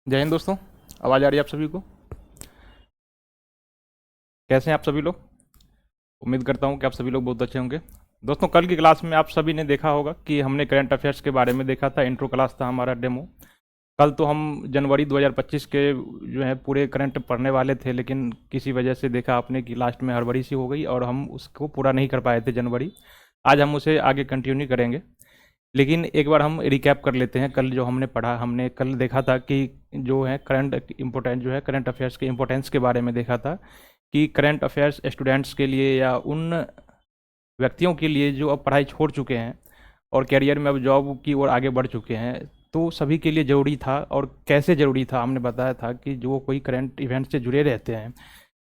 जय हिंद दोस्तों। आवाज़ आ रही है आप सभी को? कैसे हैं आप सभी लोग? उम्मीद करता हूं कि आप सभी लोग बहुत अच्छे होंगे। दोस्तों, कल की क्लास में आप सभी ने देखा होगा कि हमने करंट अफेयर्स के बारे में देखा था। इंट्रो क्लास था हमारा, डेमो। कल तो हम जनवरी 2025 के जो है पूरे करंट पढ़ने वाले थे, लेकिन किसी वजह से देखा आपने कि लास्ट में हड़बड़ी सी हो गई और हम उसको पूरा नहीं कर पाए थे जनवरी। आज हम उसे आगे कंटिन्यू करेंगे, लेकिन एक बार हम रिकैप कर लेते हैं। कल जो हमने पढ़ा, हमने कल देखा था कि जो है करंट इम्पोर्टेंट जो है करंट अफेयर्स के इम्पोर्टेंस के बारे में देखा था कि करंट अफेयर्स स्टूडेंट्स के लिए या उन व्यक्तियों के लिए जो अब पढ़ाई छोड़ चुके हैं और करियर में अब जॉब की ओर आगे बढ़ चुके हैं, तो सभी के लिए ज़रूरी था। और कैसे ज़रूरी था, हमने बताया था कि जो कोई करंट इवेंट से जुड़े रहते हैं,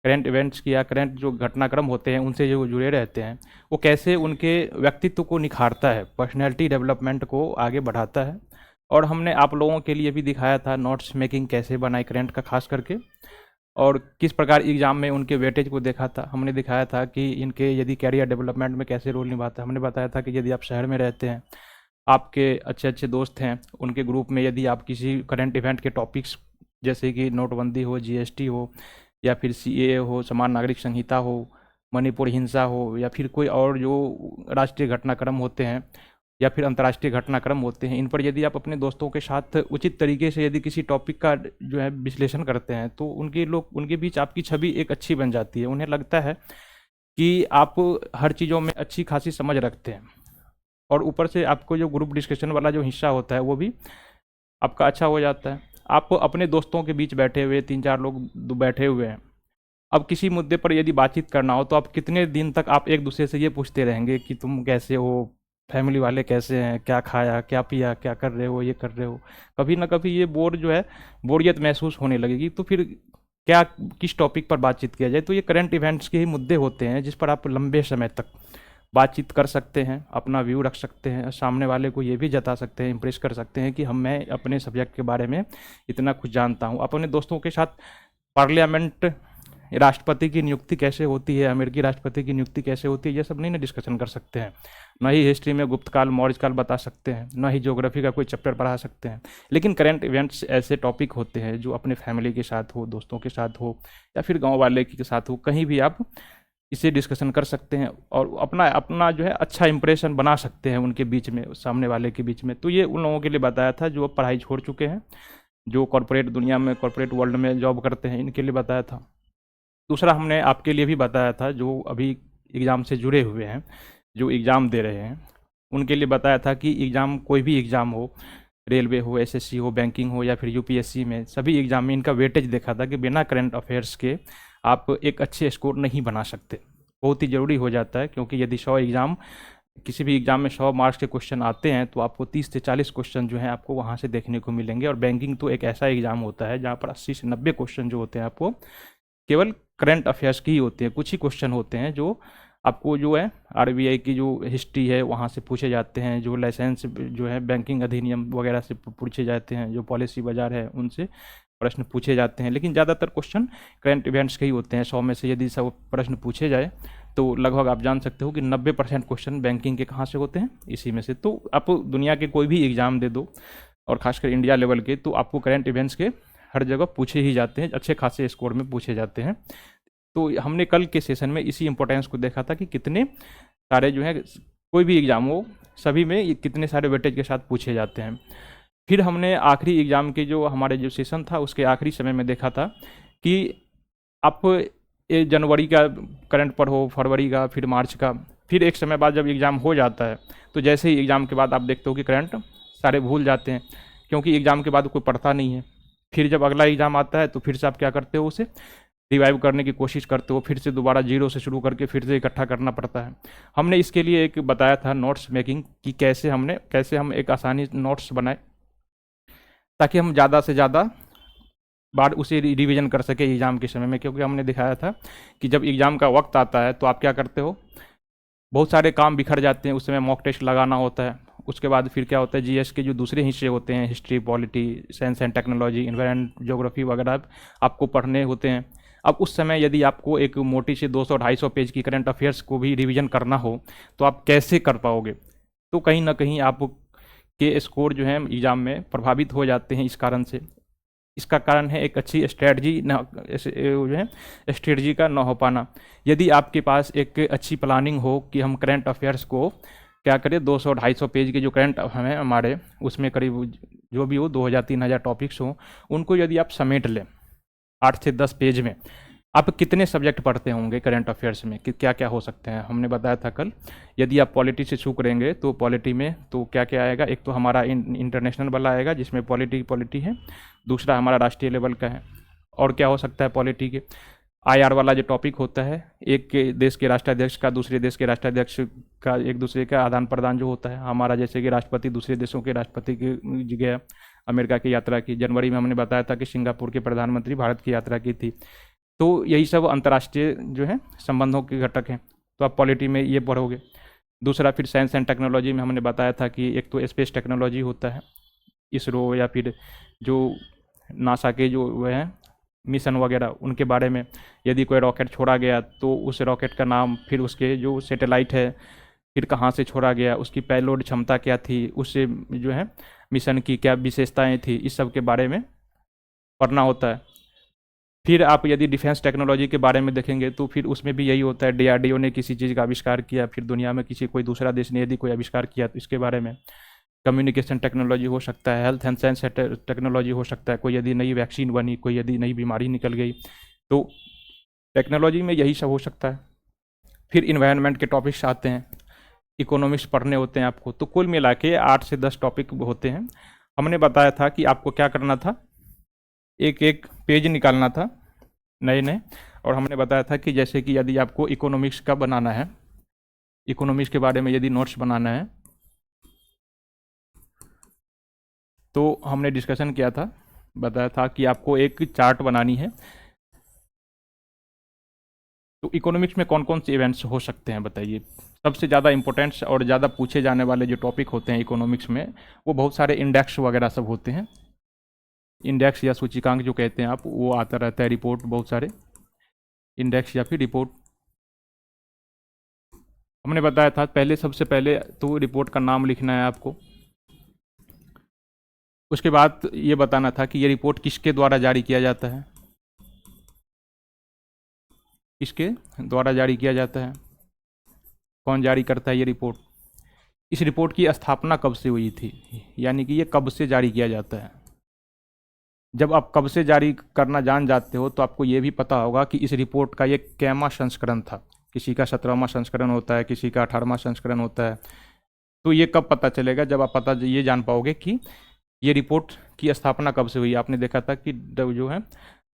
करंट इवेंट्स की या करंट जो घटनाक्रम होते हैं उनसे जो जुड़े रहते हैं, वो कैसे उनके व्यक्तित्व को निखारता है, पर्सनैलिटी डेवलपमेंट को आगे बढ़ाता है। और हमने आप लोगों के लिए भी दिखाया था नोट्स मेकिंग कैसे बनाए करंट का, खास करके, और किस प्रकार एग्ज़ाम में उनके वेटेज को देखा था। हमने दिखाया था कि इनके यदि कैरियर डेवलपमेंट में कैसे रोल निभाता है। हमने बताया था कि यदि आप शहर में रहते हैं, आपके अच्छे अच्छे दोस्त हैं, उनके ग्रुप में यदि आप किसी करंट इवेंट के टॉपिक्स जैसे कि नोटबंदी हो, जीएसटी हो, या फिर सीएए हो, समान नागरिक संहिता हो, मणिपुर हिंसा हो, या फिर कोई और जो राष्ट्रीय घटनाक्रम होते हैं या फिर अंतर्राष्ट्रीय घटनाक्रम होते हैं, इन पर यदि आप अपने दोस्तों के साथ उचित तरीके से यदि किसी टॉपिक का जो है विश्लेषण करते हैं, तो उनके बीच आपकी छवि एक अच्छी बन जाती है। उन्हें लगता है कि आप हर चीज़ों में अच्छी खासी समझ रखते हैं, और ऊपर से आपको जो ग्रुप डिस्कशन वाला जो हिस्सा होता है वो भी आपका अच्छा हो जाता है। आप अपने दोस्तों के बीच बैठे हुए, तीन चार लोग बैठे हुए हैं, अब किसी मुद्दे पर यदि बातचीत करना हो तो आप कितने दिन तक आप एक दूसरे से ये पूछते रहेंगे कि तुम कैसे हो, फैमिली वाले कैसे हैं, क्या खाया, क्या पिया, क्या कर रहे हो, ये कर रहे हो। कभी ना कभी ये बोरियत महसूस होने लगेगी। तो फिर क्या, किस टॉपिक पर बातचीत किया जाए? तो ये करंट इवेंट्स के ही मुद्दे होते हैं जिस पर आप लंबे समय तक बातचीत कर सकते हैं, अपना व्यू रख सकते हैं, सामने वाले को ये भी जता सकते हैं, इम्प्रेस कर सकते हैं कि मैं अपने सब्जेक्ट के बारे में इतना कुछ जानता हूँ। अपने दोस्तों के साथ पार्लियामेंट, राष्ट्रपति की नियुक्ति कैसे होती है, अमेरिकी राष्ट्रपति की नियुक्ति कैसे होती है, ये सब नहीं ना डिस्कशन कर सकते हैं। न ही हिस्ट्री में गुप्त काल, मौर्य काल बता सकते हैं, न ही ज्योग्राफी का कोई चैप्टर पढ़ा सकते हैं। लेकिन करंट इवेंट्स ऐसे टॉपिक होते हैं जो अपने फैमिली के साथ हो, दोस्तों के साथ हो, या फिर गांव वाले के साथ हो, कहीं भी आप इसे डिस्कशन कर सकते हैं और अपना अपना जो है अच्छा इंप्रेशन बना सकते हैं उनके बीच में, सामने वाले के बीच में। तो ये उन लोगों के लिए बताया था जो अब पढ़ाई छोड़ चुके हैं, जो कॉरपोरेट दुनिया में, कॉरपोरेट वर्ल्ड में जॉब करते हैं, इनके लिए बताया था। दूसरा हमने आपके लिए भी बताया था जो अभी एग्ज़ाम से जुड़े हुए हैं, जो एग्ज़ाम दे रहे हैं, उनके लिए बताया था कि एग्ज़ाम, कोई भी एग्ज़ाम हो, रेलवे हो, एसएससी हो, बैंकिंग हो, या फिर यूपीएससी में, सभी एग्ज़ाम में इनका वेटेज देखा था कि बिना करंट अफेयर्स के आप एक अच्छे स्कोर नहीं बना सकते। बहुत ही ज़रूरी हो जाता है, क्योंकि यदि 100 एग्ज़ाम, किसी भी एग्ज़ाम में 100 मार्क्स के क्वेश्चन आते हैं तो आपको 30 से 40 क्वेश्चन जो हैं आपको वहाँ से देखने को मिलेंगे। और बैंकिंग तो एक ऐसा एग्ज़ाम होता है जहाँ पर 80 से 90 क्वेश्चन जो होते हैं आपको केवल करंट अफेयर्स की ही होते हैं। कुछ ही क्वेश्चन होते हैं जो आपको जो है आरबीआई की जो हिस्ट्री है वहाँ से पूछे जाते हैं, जो लाइसेंस जो है बैंकिंग अधिनियम वगैरह से पूछे जाते हैं, जो पॉलिसी बाजार है उनसे प्रश्न पूछे जाते हैं। लेकिन ज़्यादातर क्वेश्चन करंट इवेंट्स के ही होते हैं। 100 में से यदि 100 प्रश्न पूछे जाए तो लगभग आप जान सकते हो कि 90% क्वेश्चन बैंकिंग के कहाँ से होते हैं, इसी में से। तो आप दुनिया के कोई भी एग्ज़ाम दे दो, और खासकर इंडिया लेवल के, तो आपको करंट इवेंट्स के हर जगह पूछे ही जाते हैं, अच्छे खासे स्कोर में पूछे जाते हैं। तो हमने कल के सेशन में इसी इंपॉर्टेंस को देखा था कि कितने सारे जो है, कोई भी एग्ज़ाम हो, सभी में ये कितने सारे वेटेज के साथ पूछे जाते हैं। फिर हमने आखिरी एग्ज़ाम के जो हमारे जो सेशन था उसके आखिरी समय में देखा था कि आप ये जनवरी का करंट पर हो, फरवरी का, फिर मार्च का, फिर एक समय बाद जब एग्ज़ाम हो जाता है तो जैसे ही एग्ज़ाम के बाद आप देखते हो कि करंट सारे भूल जाते हैं, क्योंकि एग्ज़ाम के बाद कोई पढ़ता नहीं है। फिर जब अगला एग्ज़ाम आता है तो फिर से आप क्या करते हो, उसे रिवाइव करने की कोशिश करते हो, फिर से दोबारा जीरो से शुरू करके फिर से इकट्ठा करना पड़ता है। हमने इसके लिए एक बताया था नोट्स मेकिंग, कि कैसे हम एक आसानी नोट्स बनाए ताकि हम ज़्यादा से ज़्यादा बार उसे रिवीजन कर सके एग्ज़ाम के समय में। क्योंकि हमने दिखाया था कि जब एग्ज़ाम का वक्त आता है तो आप क्या करते हो, बहुत सारे काम बिखर जाते हैं, उस समय मॉक टेस्ट लगाना होता है। उसके बाद फिर क्या होता है, जीएस के जो दूसरे हिस्से होते हैं, history, polity, science and technology, environment, geography वगैरह आपको पढ़ने होते हैं। अब उस समय यदि आपको एक मोटी से 200-250 पेज की करंट अफेयर्स को भी रिवीजन करना हो तो आप कैसे कर पाओगे? तो कहीं ना कहीं आप के स्कोर जो है एग्ज़ाम में प्रभावित हो जाते हैं इस कारण से। इसका कारण है एक अच्छी स्ट्रेटजी न जो है स्ट्रेटजी का न हो पाना। यदि आपके पास एक अच्छी प्लानिंग हो कि हम करंट अफेयर्स को क्या करें, 200-250 पेज के जो करंट हैं हमारे, उसमें करीब जो भी हो 2000-3000 टॉपिक्स हों, उनको यदि आप समेट लें 8 से 10 पेज में, आप कितने सब्जेक्ट पढ़ते होंगे करंट अफेयर्स में कि क्या क्या हो सकते हैं। हमने बताया था कल, यदि आप पॉलिटी से शुरू करेंगे तो पॉलिटी में तो क्या क्या आएगा, एक तो हमारा इंटरनेशनल वाला आएगा जिसमें पॉलिटी है, दूसरा हमारा राष्ट्रीय लेवल का है, और क्या हो सकता है पॉलिटी के आईआर वाला जो टॉपिक होता है, एक के देश के राष्ट्राध्यक्ष का दूसरे देश के राष्ट्राध्यक्ष का एक दूसरे का आदान प्रदान जो होता है, हमारा जैसे कि राष्ट्रपति दूसरे देशों के राष्ट्रपति की जगह अमेरिका की यात्रा की, जनवरी में हमने बताया था कि सिंगापुर के प्रधानमंत्री भारत की यात्रा की थी। तो यही सब अंतर्राष्ट्रीय जो है संबंधों के घटक हैं, तो आप पॉलिटी में ये पढ़ोगे। दूसरा फिर साइंस एंड टेक्नोलॉजी में हमने बताया था कि एक तो स्पेस टेक्नोलॉजी होता है, इसरो या फिर जो नासा के जो वह हैं मिशन वगैरह, उनके बारे में, यदि कोई रॉकेट छोड़ा गया तो उस रॉकेट का नाम, फिर उसके जो सैटेलाइट है फिर कहाँ से छोड़ा गया, उसकी पेलोड क्षमता क्या थी, उससे जो है मिशन की क्या विशेषताएं थी, इस सब के बारे में पढ़ना होता है। फिर आप यदि डिफेंस टेक्नोलॉजी के बारे में देखेंगे तो फिर उसमें भी यही होता है, डीआरडीओ ने किसी चीज़ का आविष्कार किया, फिर दुनिया में किसी कोई दूसरा देश ने यदि कोई आविष्कार किया तो इसके बारे में। कम्युनिकेशन टेक्नोलॉजी हो सकता है, हेल्थ एंड साइंस टेक्नोलॉजी हो सकता है, कोई यदि नई वैक्सीन बनी, कोई यदि नई बीमारी निकल गई, तो टेक्नोलॉजी में यही सब हो सकता है। फिर इन्वायरमेंट के टॉपिक्स आते हैं, इकोनॉमिक्स पढ़ने होते हैं आपको, तो कुल मिला के 8 से 10 टॉपिक होते हैं। हमने बताया था कि आपको क्या करना था, एक एक पेज निकालना था नए नए, और हमने बताया था कि जैसे कि यदि आपको इकोनॉमिक्स का बनाना है, इकोनॉमिक्स के बारे में यदि नोट्स बनाना है, तो हमने डिस्कशन किया था, बताया था कि आपको एक चार्ट बनानी है। तो इकोनॉमिक्स में कौन कौन से इवेंट्स हो सकते हैं बताइए। सबसे ज़्यादा इंपॉर्टेंट्स और ज़्यादा पूछे जाने वाले जो टॉपिक होते हैं इकोनॉमिक्स में, वो बहुत सारे इंडेक्स वगैरह सब होते हैं। इंडेक्स या सूचकांक जो कहते हैं आप, वो आता रहता है, रिपोर्ट, बहुत सारे इंडेक्स या फिर रिपोर्ट। हमने बताया था पहले, सबसे पहले तो रिपोर्ट का नाम लिखना है आपको। उसके बाद ये बताना था कि ये रिपोर्ट किसके द्वारा जारी किया जाता है, किसके द्वारा जारी किया जाता है, कौन जारी करता है ये रिपोर्ट। इस रिपोर्ट की स्थापना कब से हुई थी, यानी कि ये कब से जारी किया जाता है। जब आप कब से जारी करना जान जाते हो तो आपको ये भी पता होगा कि इस रिपोर्ट का ये कैमा संस्करण था। किसी का 17वां संस्करण होता है, किसी का 18वां संस्करण होता है। तो ये कब पता चलेगा, जब आप पता ये जान पाओगे कि ये रिपोर्ट की स्थापना कब से हुई। आपने देखा था कि जो है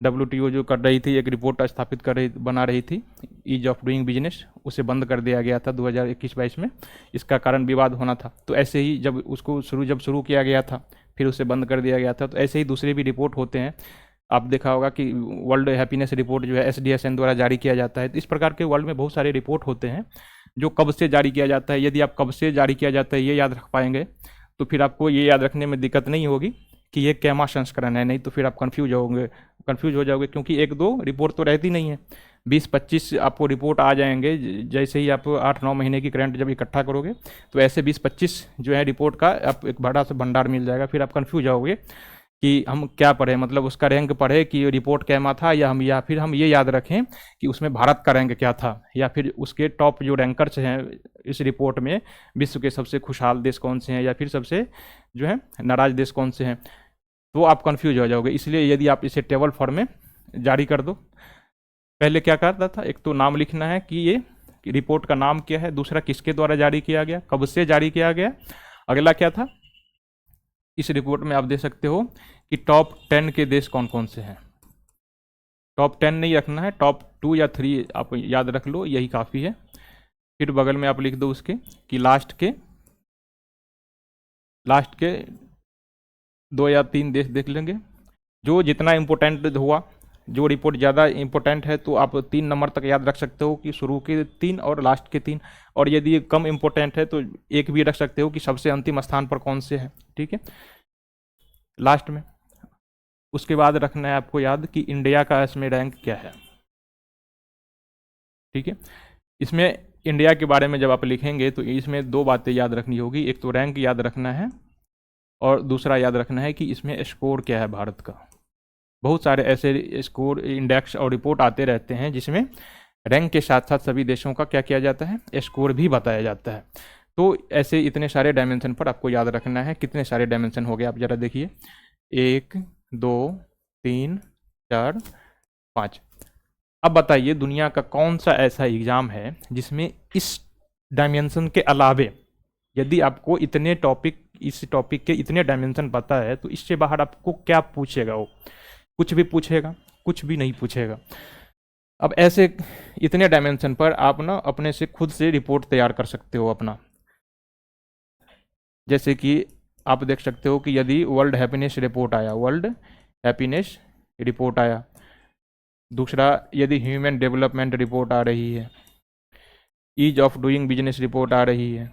WTO जो कर रही थी, एक रिपोर्ट स्थापित कर रही, बना रही थी, ईज ऑफ डूइंग बिजनेस, उसे बंद कर दिया गया था 2021-22 में। इसका कारण विवाद होना था। तो ऐसे ही जब उसको शुरू किया गया था, फिर उसे बंद कर दिया गया था। तो ऐसे ही दूसरे भी रिपोर्ट होते हैं। आप देखा होगा कि वर्ल्ड हैप्पीनेस रिपोर्ट जो है SDSN द्वारा जारी किया जाता है। तो इस प्रकार के वर्ल्ड में बहुत सारे रिपोर्ट होते हैं जो कब से जारी किया जाता है। यदि आप कब से जारी किया जाता है ये याद रख पाएंगे तो फिर आपको ये याद रखने में दिक्कत नहीं होगी कि ये कैमा संस्करण है। नहीं तो फिर आप कंफ्यूज हो जाओगे, क्योंकि एक दो रिपोर्ट तो रहती नहीं है, 20-25 आपको रिपोर्ट आ जाएंगे। जैसे ही आप 8-9 महीने की करंट जब इकट्ठा करोगे तो ऐसे 20-25 जो है रिपोर्ट का आप एक बड़ा सा भंडार मिल जाएगा। फिर आप कंफ्यूज होगे कि हम क्या पढ़ें, मतलब उसका रैंक पढ़े कि रिपोर्ट कैमा था, या फिर हम ये याद रखें कि उसमें भारत का रैंक क्या था, या फिर उसके टॉप जो रैंकर्स हैं इस रिपोर्ट में, विश्व के सबसे खुशहाल देश कौन से हैं, या फिर सबसे जो है नाराज देश कौन से हैं। तो आप कंफ्यूज हो जाओगे। इसलिए यदि आप इसे टेबल फॉर्म में जारी कर दो। पहले क्या करता था, एक तो नाम लिखना है कि ये रिपोर्ट का नाम क्या है, दूसरा किसके द्वारा जारी किया गया, कब से जारी किया गया। अगला क्या था, इस रिपोर्ट में आप देख सकते हो कि टॉप 10 के देश कौन कौन से हैं। टॉप 10 नहीं रखना है, टॉप 2 या 3 आप याद रख लो, यही काफ़ी है। फिर बगल में आप लिख दो उसके कि लास्ट के 2 या 3 देश देख लेंगे। जो जितना इम्पोर्टेंट हुआ, जो रिपोर्ट ज़्यादा इम्पोर्टेंट है तो आप 3 नंबर तक याद रख सकते हो कि शुरू के 3 और लास्ट के 3। और यदि कम इम्पोर्टेंट है तो एक भी रख सकते हो कि सबसे अंतिम स्थान पर कौन से हैं, ठीक है, लास्ट में। उसके बाद रखना है आपको याद कि इंडिया का इसमें रैंक क्या है, ठीक है। इसमें इंडिया के बारे में जब आप लिखेंगे तो इसमें 2 बातें याद रखनी होगी। एक तो रैंक याद रखना है और दूसरा याद रखना है कि इसमें स्कोर क्या है भारत का। बहुत सारे ऐसे स्कोर, इंडेक्स और रिपोर्ट आते रहते हैं जिसमें रैंक के साथ साथ सभी देशों का क्या किया जाता है, स्कोर भी बताया जाता है। तो ऐसे इतने सारे डायमेंशन पर आपको याद रखना है। कितने सारे डायमेंशन हो गए आप ज़रा देखिए, 1 2 3 4 5। अब बताइए दुनिया का कौन सा ऐसा एग्ज़ाम है जिसमें इस डायमेंशन के अलावे, यदि आपको इतने टॉपिक, इस टॉपिक के इतने डायमेंशन पता है तो इससे बाहर आपको क्या पूछेगा वो? कुछ भी पूछेगा? कुछ भी नहीं पूछेगा। अब ऐसे इतने डायमेंशन पर आप ना अपने से खुद से रिपोर्ट तैयार कर सकते हो अपना। जैसे कि आप देख सकते हो कि यदि वर्ल्ड हैप्पीनेस रिपोर्ट आया, वर्ल्ड हैप्पीनेस रिपोर्ट आया, दूसरा यदि ह्यूमन डेवलपमेंट रिपोर्ट आ रही है, ease of doing business report आ रही है,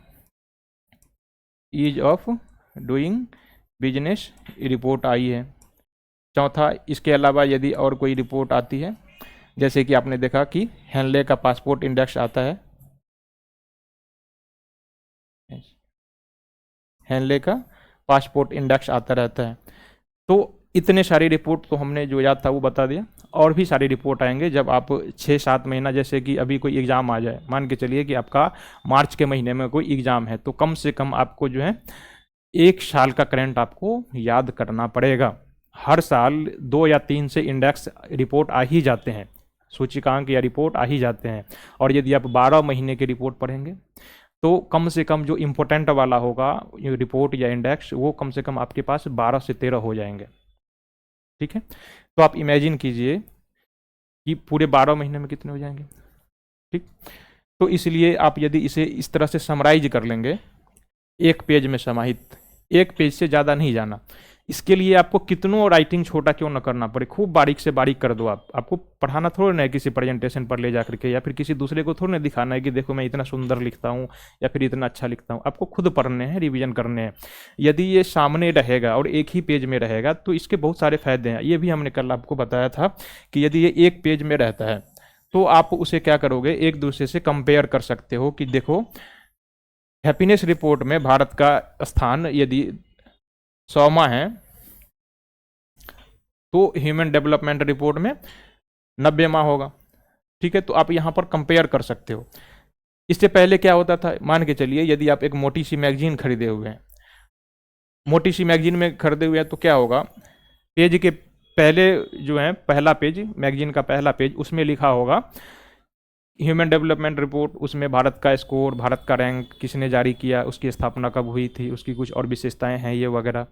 ease of doing business report आई है, चौथा इसके अलावा यदि और कोई रिपोर्ट आती है, जैसे कि आपने देखा कि हेनले का पासपोर्ट इंडेक्स आता है, हेनले का पासपोर्ट इंडेक्स आता रहता है। तो इतने सारी रिपोर्ट तो हमने जो याद था वो बता दिया, और भी सारी रिपोर्ट आएंगे जब आप 6-7 महीना, जैसे कि अभी कोई एग्ज़ाम आ जाए, मान के चलिए कि आपका मार्च के महीने में कोई एग्ज़ाम है, तो कम से कम आपको जो है 1 साल का करंट आपको याद करना पड़ेगा। हर साल 2 या 3 से इंडेक्स रिपोर्ट आ ही जाते हैं, सूचकांक या रिपोर्ट आ ही जाते हैं। और यदि आप 12 महीने की रिपोर्ट पढ़ेंगे तो कम से कम जो इम्पोर्टेंट वाला होगा रिपोर्ट या इंडेक्स, वो कम से कम आपके पास 12 से 13 हो जाएंगे। ठीक है, तो आप इमेजिन कीजिए कि पूरे 12 महीने में कितने हो जाएंगे। ठीक, तो इसलिए आप यदि इसे इस तरह से समराइज कर लेंगे, एक पेज में समाहित, एक पेज से ज़्यादा नहीं जाना। इसके लिए आपको कितनों राइटिंग छोटा क्यों ना करना पड़े, खूब बारीक से बारीक कर दो। आपको पढ़ाना थोड़ा ना है किसी प्रेजेंटेशन पर ले जा करके, या फिर किसी दूसरे को थोड़ा ना दिखाना है कि देखो मैं इतना सुंदर लिखता हूँ या फिर इतना अच्छा लिखता हूँ। आपको खुद पढ़ने हैं, रिवीजन करने हैं। यदि ये सामने रहेगा और एक ही पेज में रहेगा तो इसके बहुत सारे फायदे हैं। ये भी हमने कल आपको बताया था कि यदि ये एक पेज में रहता है तो आप उसे क्या करोगे, एक दूसरे से कंपेयर कर सकते हो कि देखो हैप्पीनेस रिपोर्ट में भारत का स्थान यदि 100वां है तो ह्यूमन डेवलपमेंट रिपोर्ट में 90वां होगा। ठीक है, तो आप यहाँ पर कंपेयर कर सकते हो। इससे पहले क्या होता था, मान के चलिए यदि आप एक मोटी सी मैगजीन खरीदे हुए हैं, मोटी सी मैगजीन में खरीदे हुए हैं तो क्या होगा, पेज के पहले जो है, पहला पेज, मैगजीन का पहला पेज, उसमें लिखा होगा ह्यूमन डेवलपमेंट रिपोर्ट, उसमें भारत का स्कोर, भारत का रैंक, किसने जारी किया, उसकी स्थापना कब हुई थी, उसकी कुछ और विशेषताएं हैं ये वगैरह।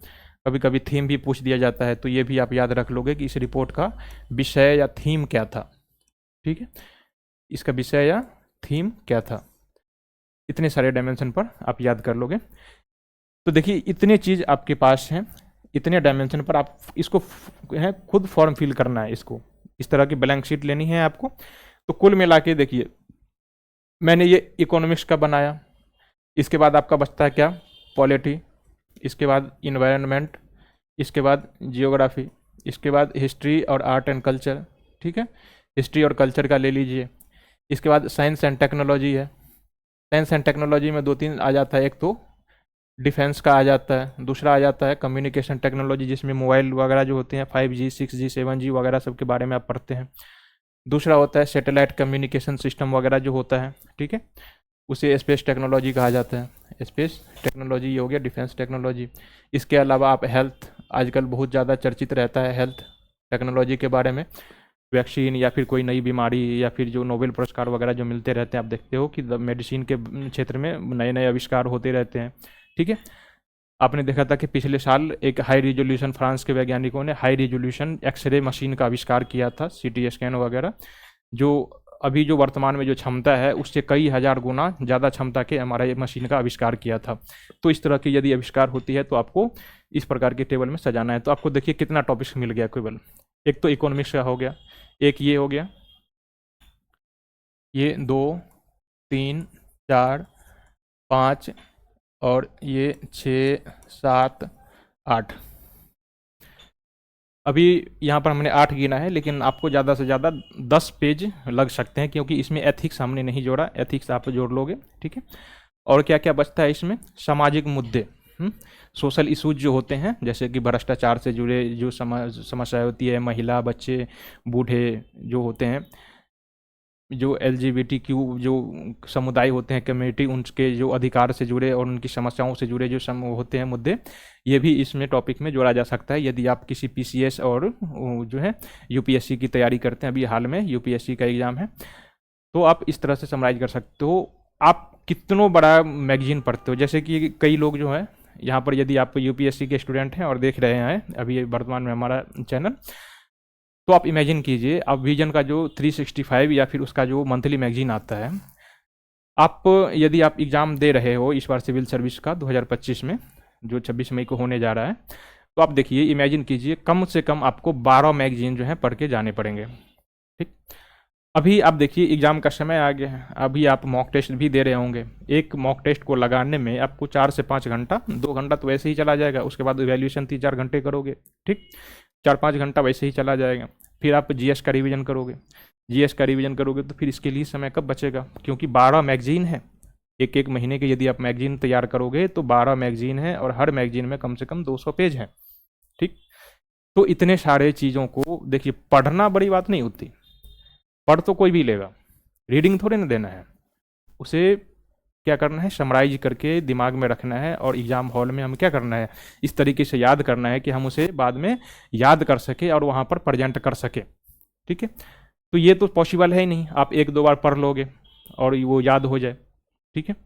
कभी कभी थीम भी पूछ दिया जाता है, तो ये भी आप याद रख लोगे कि इस रिपोर्ट का विषय या थीम क्या था। ठीक है, इसका विषय या थीम क्या था, इतने सारे डायमेंशन पर आप याद कर लोगे। तो देखिए इतने चीज़ आपके पास हैं, इतने डायमेंशन पर आप इसको है खुद फॉर्म फिल करना है। इसको इस तरह की ब्लैंक शीट लेनी है आपको। तो कुल मिला के देखिए, मैंने ये इकोनॉमिक्स का बनाया, इसके बाद आपका बचता है क्या, पॉलिटी, इसके बाद इन्वायरमेंट, इसके बाद जियोग्राफी, इसके बाद हिस्ट्री और आर्ट एंड कल्चर। ठीक है, हिस्ट्री और कल्चर का ले लीजिए। इसके बाद साइंस एंड टेक्नोलॉजी है, साइंस एंड टेक्नोलॉजी में 2-3 आ जाता है, एक तो डिफेंस का आ जाता है, दूसरा आ जाता है कम्युनिकेशन टेक्नोलॉजी, जिसमें मोबाइल वगैरह जो होते हैं 5G 6G 7G वगैरह सब के बारे में आप पढ़ते हैं। दूसरा होता है सैटेलाइट कम्युनिकेशन सिस्टम वगैरह जो होता है। ठीक है, उसे स्पेस टेक्नोलॉजी कहा जाता है, स्पेस टेक्नोलॉजी ये हो गया, डिफेंस टेक्नोलॉजी। इसके अलावा आप हेल्थ, आजकल बहुत ज़्यादा चर्चित रहता है हेल्थ टेक्नोलॉजी के बारे में, वैक्सीन या फिर कोई नई बीमारी या फिर जो नोबेल पुरस्कार वगैरह जो मिलते रहते हैं, आप देखते हो कि मेडिसिन के क्षेत्र में नए नए आविष्कार होते रहते हैं। ठीक है, आपने देखा था कि पिछले साल एक हाई रिजोल्यूशन, फ्रांस के वैज्ञानिकों ने हाई रिजोल्यूशन एक्सरे मशीन का आविष्कार किया था, CT स्कैन वगैरह, जो अभी जो वर्तमान में जो क्षमता है उससे कई हजार गुना ज़्यादा क्षमता के MRI मशीन का आविष्कार किया था। तो इस तरह की यदि आविष्कार होती है तो आपको इस प्रकार के टेबल में सजाना है। तो आपको देखिए कितना टॉपिक्स मिल गया केवल, एक तो इकोनॉमिक्स का हो गया, एक ये हो गया, ये 2 3 4 5 और ये 6 7 8। अभी यहाँ पर हमने 8 गिना है, लेकिन आपको ज़्यादा से ज़्यादा 10 पेज लग सकते हैं, क्योंकि इसमें एथिक्स हमने नहीं जोड़ा, एथिक्स आप जोड़ लोगे। ठीक है, और क्या क्या बचता है इसमें, सामाजिक मुद्दे, सोशल इशूज जो होते हैं, जैसे कि भ्रष्टाचार से जुड़े जो समस्याएं होती है, महिला, बच्चे, बूढ़े जो होते हैं, जो एलजीबीटीक्यू जो समुदाय होते हैं, कम्युनिटी, उनके जो अधिकार से जुड़े और उनकी समस्याओं से जुड़े जो होते हैं मुद्दे, ये भी इसमें टॉपिक में जोड़ा जा सकता है यदि आप किसी पीसीएस और जो है यूपीएससी की तैयारी करते हैं। अभी हाल में यूपीएससी का एग्ज़ाम है, तो आप इस तरह से समराइज कर सकते हो। आप कितनों बड़ा मैगजीन पढ़ते हो, जैसे कि कई लोग जो है यहाँ पर, यदि आप यूपीएससी के स्टूडेंट हैं और देख रहे हैं अभी वर्तमान में हमारा चैनल, तो आप इमेजिन कीजिए, आप विजन का जो 365 या फिर उसका जो मंथली मैगजीन आता है, आप यदि आप एग्ज़ाम दे रहे हो इस बार सिविल सर्विस का 2025 में, जो 26 मई को होने जा रहा है, तो आप देखिए, इमेजिन कीजिए, कम से कम आपको 12 मैगजीन जो है पढ़ के जाने पड़ेंगे। ठीक, अभी आप देखिए एग्ज़ाम का समय आ गया है, अभी आप मॉक टेस्ट भी दे रहे होंगे। एक मॉक टेस्ट को लगाने में आपको 4 से 5 घंटा, 2 घंटा तो वैसे ही चला जाएगा, उसके बाद इवैल्यूएशन 3-4 घंटे करोगे। ठीक, 4-5 घंटा वैसे ही चला जाएगा। फिर आप जीएस का रिवीजन करोगे, जीएस का रिवीजन करोगे तो फिर इसके लिए समय कब बचेगा, क्योंकि 12 मैगजीन है। एक एक महीने के यदि आप मैगजीन तैयार करोगे तो 12 मैगजीन है, और हर मैगजीन में कम से कम 200 पेज हैं। ठीक, तो इतने सारे चीज़ों को देखिए, पढ़ना बड़ी बात नहीं होती, पढ़ तो कोई भी लेगा, रीडिंग थोड़े ना देना है उसे। क्या करना है, समराइज करके दिमाग में रखना है, और एग्ज़ाम हॉल में हम क्या करना है, इस तरीके से याद करना है कि हम उसे बाद में याद कर सके और वहाँ पर प्रेजेंट कर सके। ठीक है, तो ये तो पॉसिबल है ही नहीं, आप 1-2 बार पढ़ लोगे और वो याद हो जाए। ठीक है,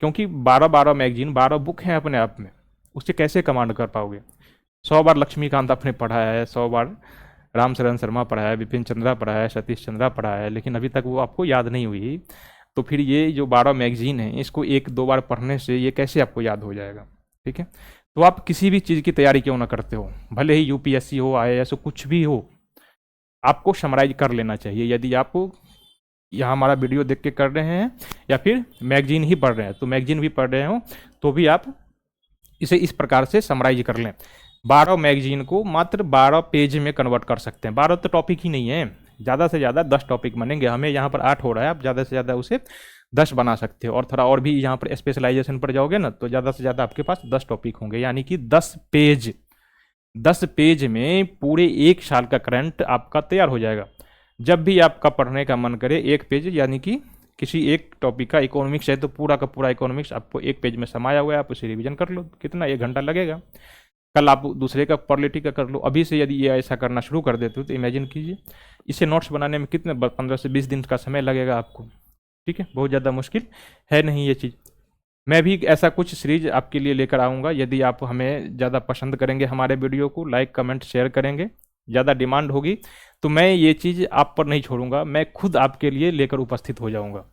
क्योंकि 12 मैगजीन, 12 बुक हैं अपने आप में, उससे कैसे कमांड कर पाओगे। 100 बार लक्ष्मीकांत आपने पढ़ा है, 100 बार रामचरण शर्मा पढ़ा है, विपिन चंद्रा पढ़ा है, सतीश चंद्रा पढ़ा है, लेकिन अभी तक वो आपको याद नहीं हुई, तो फिर ये जो 12 मैगजीन है, इसको 1-2 बार पढ़ने से ये कैसे आपको याद हो जाएगा। ठीक है, तो आप किसी भी चीज़ की तैयारी क्यों ना करते हो, भले ही यूपीएससी हो, आईएएस हो, कुछ भी हो, आपको समराइज कर लेना चाहिए। यदि आप यहाँ हमारा वीडियो देख के कर रहे हैं या फिर मैगजीन ही पढ़ रहे हैं, तो मैगजीन भी पढ़ रहे हो तो भी आप इसे इस प्रकार से समराइज कर लें। 12 मैगजीन को मात्र 12 पेज में कन्वर्ट कर सकते हैं। 12 तो टॉपिक ही नहीं है, ज़्यादा से ज़्यादा 10 टॉपिक बनेंगे। हमें यहाँ पर 8 हो रहा है, आप ज़्यादा से ज़्यादा उसे 10 बना सकते हो, और थोड़ा और भी यहाँ पर स्पेशलाइजेशन पर जाओगे ना, तो ज़्यादा से ज़्यादा आपके पास 10 टॉपिक होंगे, यानी कि 10 पेज। 10 पेज में पूरे 1 साल का करंट आपका तैयार हो जाएगा। जब भी आपका पढ़ने का मन करे, 1 पेज, यानी कि किसी एक टॉपिक का, इकोनॉमिक्स है तो पूरा का पूरा इकोनॉमिक्स आपको 1 पेज में समाया हुआ है, आप उसे रिवीजन कर लो, कितना 1 घंटा लगेगा। कल आप दूसरे का पॉलिटी का कर लो। अभी से यदि ये ऐसा करना शुरू कर देते हो तो इमेजिन कीजिए, इसे नोट्स बनाने में कितने 15 से 20 दिन का समय लगेगा आपको। ठीक है, बहुत ज़्यादा मुश्किल है नहीं ये चीज़। मैं भी ऐसा कुछ सीरीज आपके लिए लेकर आऊँगा, यदि आप हमें ज़्यादा पसंद करेंगे, हमारे वीडियो को लाइक कमेंट शेयर करेंगे, ज़्यादा डिमांड होगी तो मैं ये चीज़ आप पर नहीं छोड़ूंगा, मैं खुद आपके लिए लेकर उपस्थित हो जाऊँगा,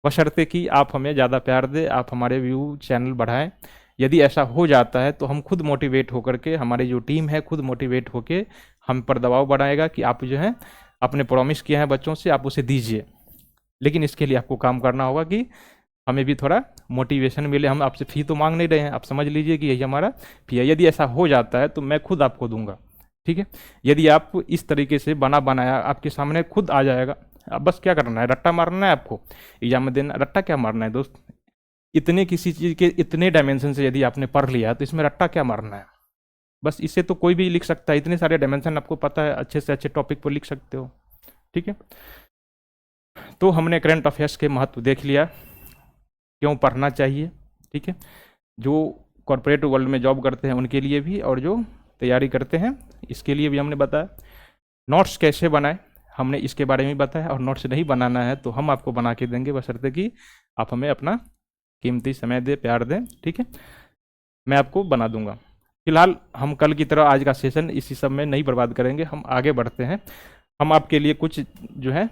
बशर्ते कि आप हमें ज़्यादा प्यार दें, आप हमारे व्यू चैनल बढ़ाएं। यदि ऐसा हो जाता है तो हम खुद मोटिवेट होकर के, हमारी जो टीम है खुद मोटिवेट होकर हम पर दबाव बढ़ाएगा कि आप जो है आपने प्रॉमिस किया है बच्चों से, आप उसे दीजिए। लेकिन इसके लिए आपको काम करना होगा कि हमें भी थोड़ा मोटिवेशन मिले। हम आपसे फ़ी तो मांग नहीं रहे हैं, आप समझ लीजिए कि यही हमारा फ़ी है। यदि ऐसा हो जाता है तो मैं खुद आपको दूंगा। ठीक है, यदि आप इस तरीके से बना बनाया आपके सामने खुद आ जाएगा, अब बस क्या करना है, रट्टा मारना है आपको एग्जाम में देना। रट्टा क्या मारना है दोस्त, इतने किसी चीज़ के इतने डायमेंशन से यदि आपने पढ़ लिया तो इसमें रट्टा क्या मारना है। बस इससे तो कोई भी लिख सकता है, इतने सारे डायमेंशन आपको पता है, अच्छे से अच्छे टॉपिक पर लिख सकते हो। ठीक है, तो हमने करंट अफेयर्स के महत्व देख लिया, क्यों पढ़ना चाहिए। ठीक है, जो कॉरपोरेट वर्ल्ड में जॉब करते हैं उनके लिए भी, और जो तैयारी करते हैं इसके लिए भी हमने बताया। नोट्स कैसे बनाएं हमने इसके बारे में बताया, और नोट्स नहीं बनाना है तो हम आपको बना के देंगे, बशर्ते कि आप हमें अपना कीमती समय दें, प्यार दें। ठीक है, मैं आपको बना दूंगा। फिलहाल हम कल की तरह आज का सेशन इसी सब में नहीं बर्बाद करेंगे, हम आगे बढ़ते हैं। हम आपके लिए कुछ जो है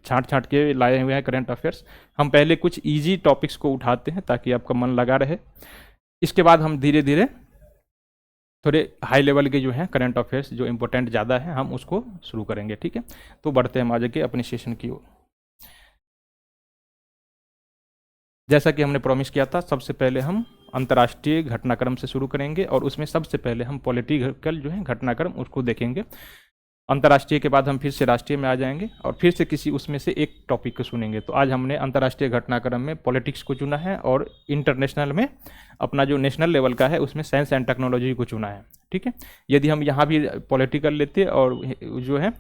छांट छांट के लाए हुए हैं करंट अफेयर्स। हम पहले कुछ इजी टॉपिक्स को उठाते हैं ताकि आपका मन लगा रहे, इसके बाद हम धीरे धीरे थोड़े हाई लेवल के जो हैं करंट अफेयर्स जो इम्पोर्टेंट ज़्यादा है हम उसको शुरू करेंगे। ठीक है, तो बढ़ते हैं हम आगे के अपने सेशन की ओर। जैसा कि हमने प्रॉमिस किया था, सबसे पहले हम अंतर्राष्ट्रीय घटनाक्रम से शुरू करेंगे, और उसमें सबसे पहले हम पॉलिटिकल जो है घटनाक्रम उसको देखेंगे। अंतर्राष्ट्रीय के बाद हम फिर से राष्ट्रीय में आ जाएंगे और फिर से किसी उसमें से एक टॉपिक को सुनेंगे। तो आज हमने अंतर्राष्ट्रीय घटनाक्रम में पॉलिटिक्स को चुना है और इंटरनेशनल में अपना जो नेशनल लेवल का है उसमें साइंस एंड टेक्नोलॉजी को चुना है। ठीक है, यदि हम यहाँ भी पॉलिटिकल लेते और जो है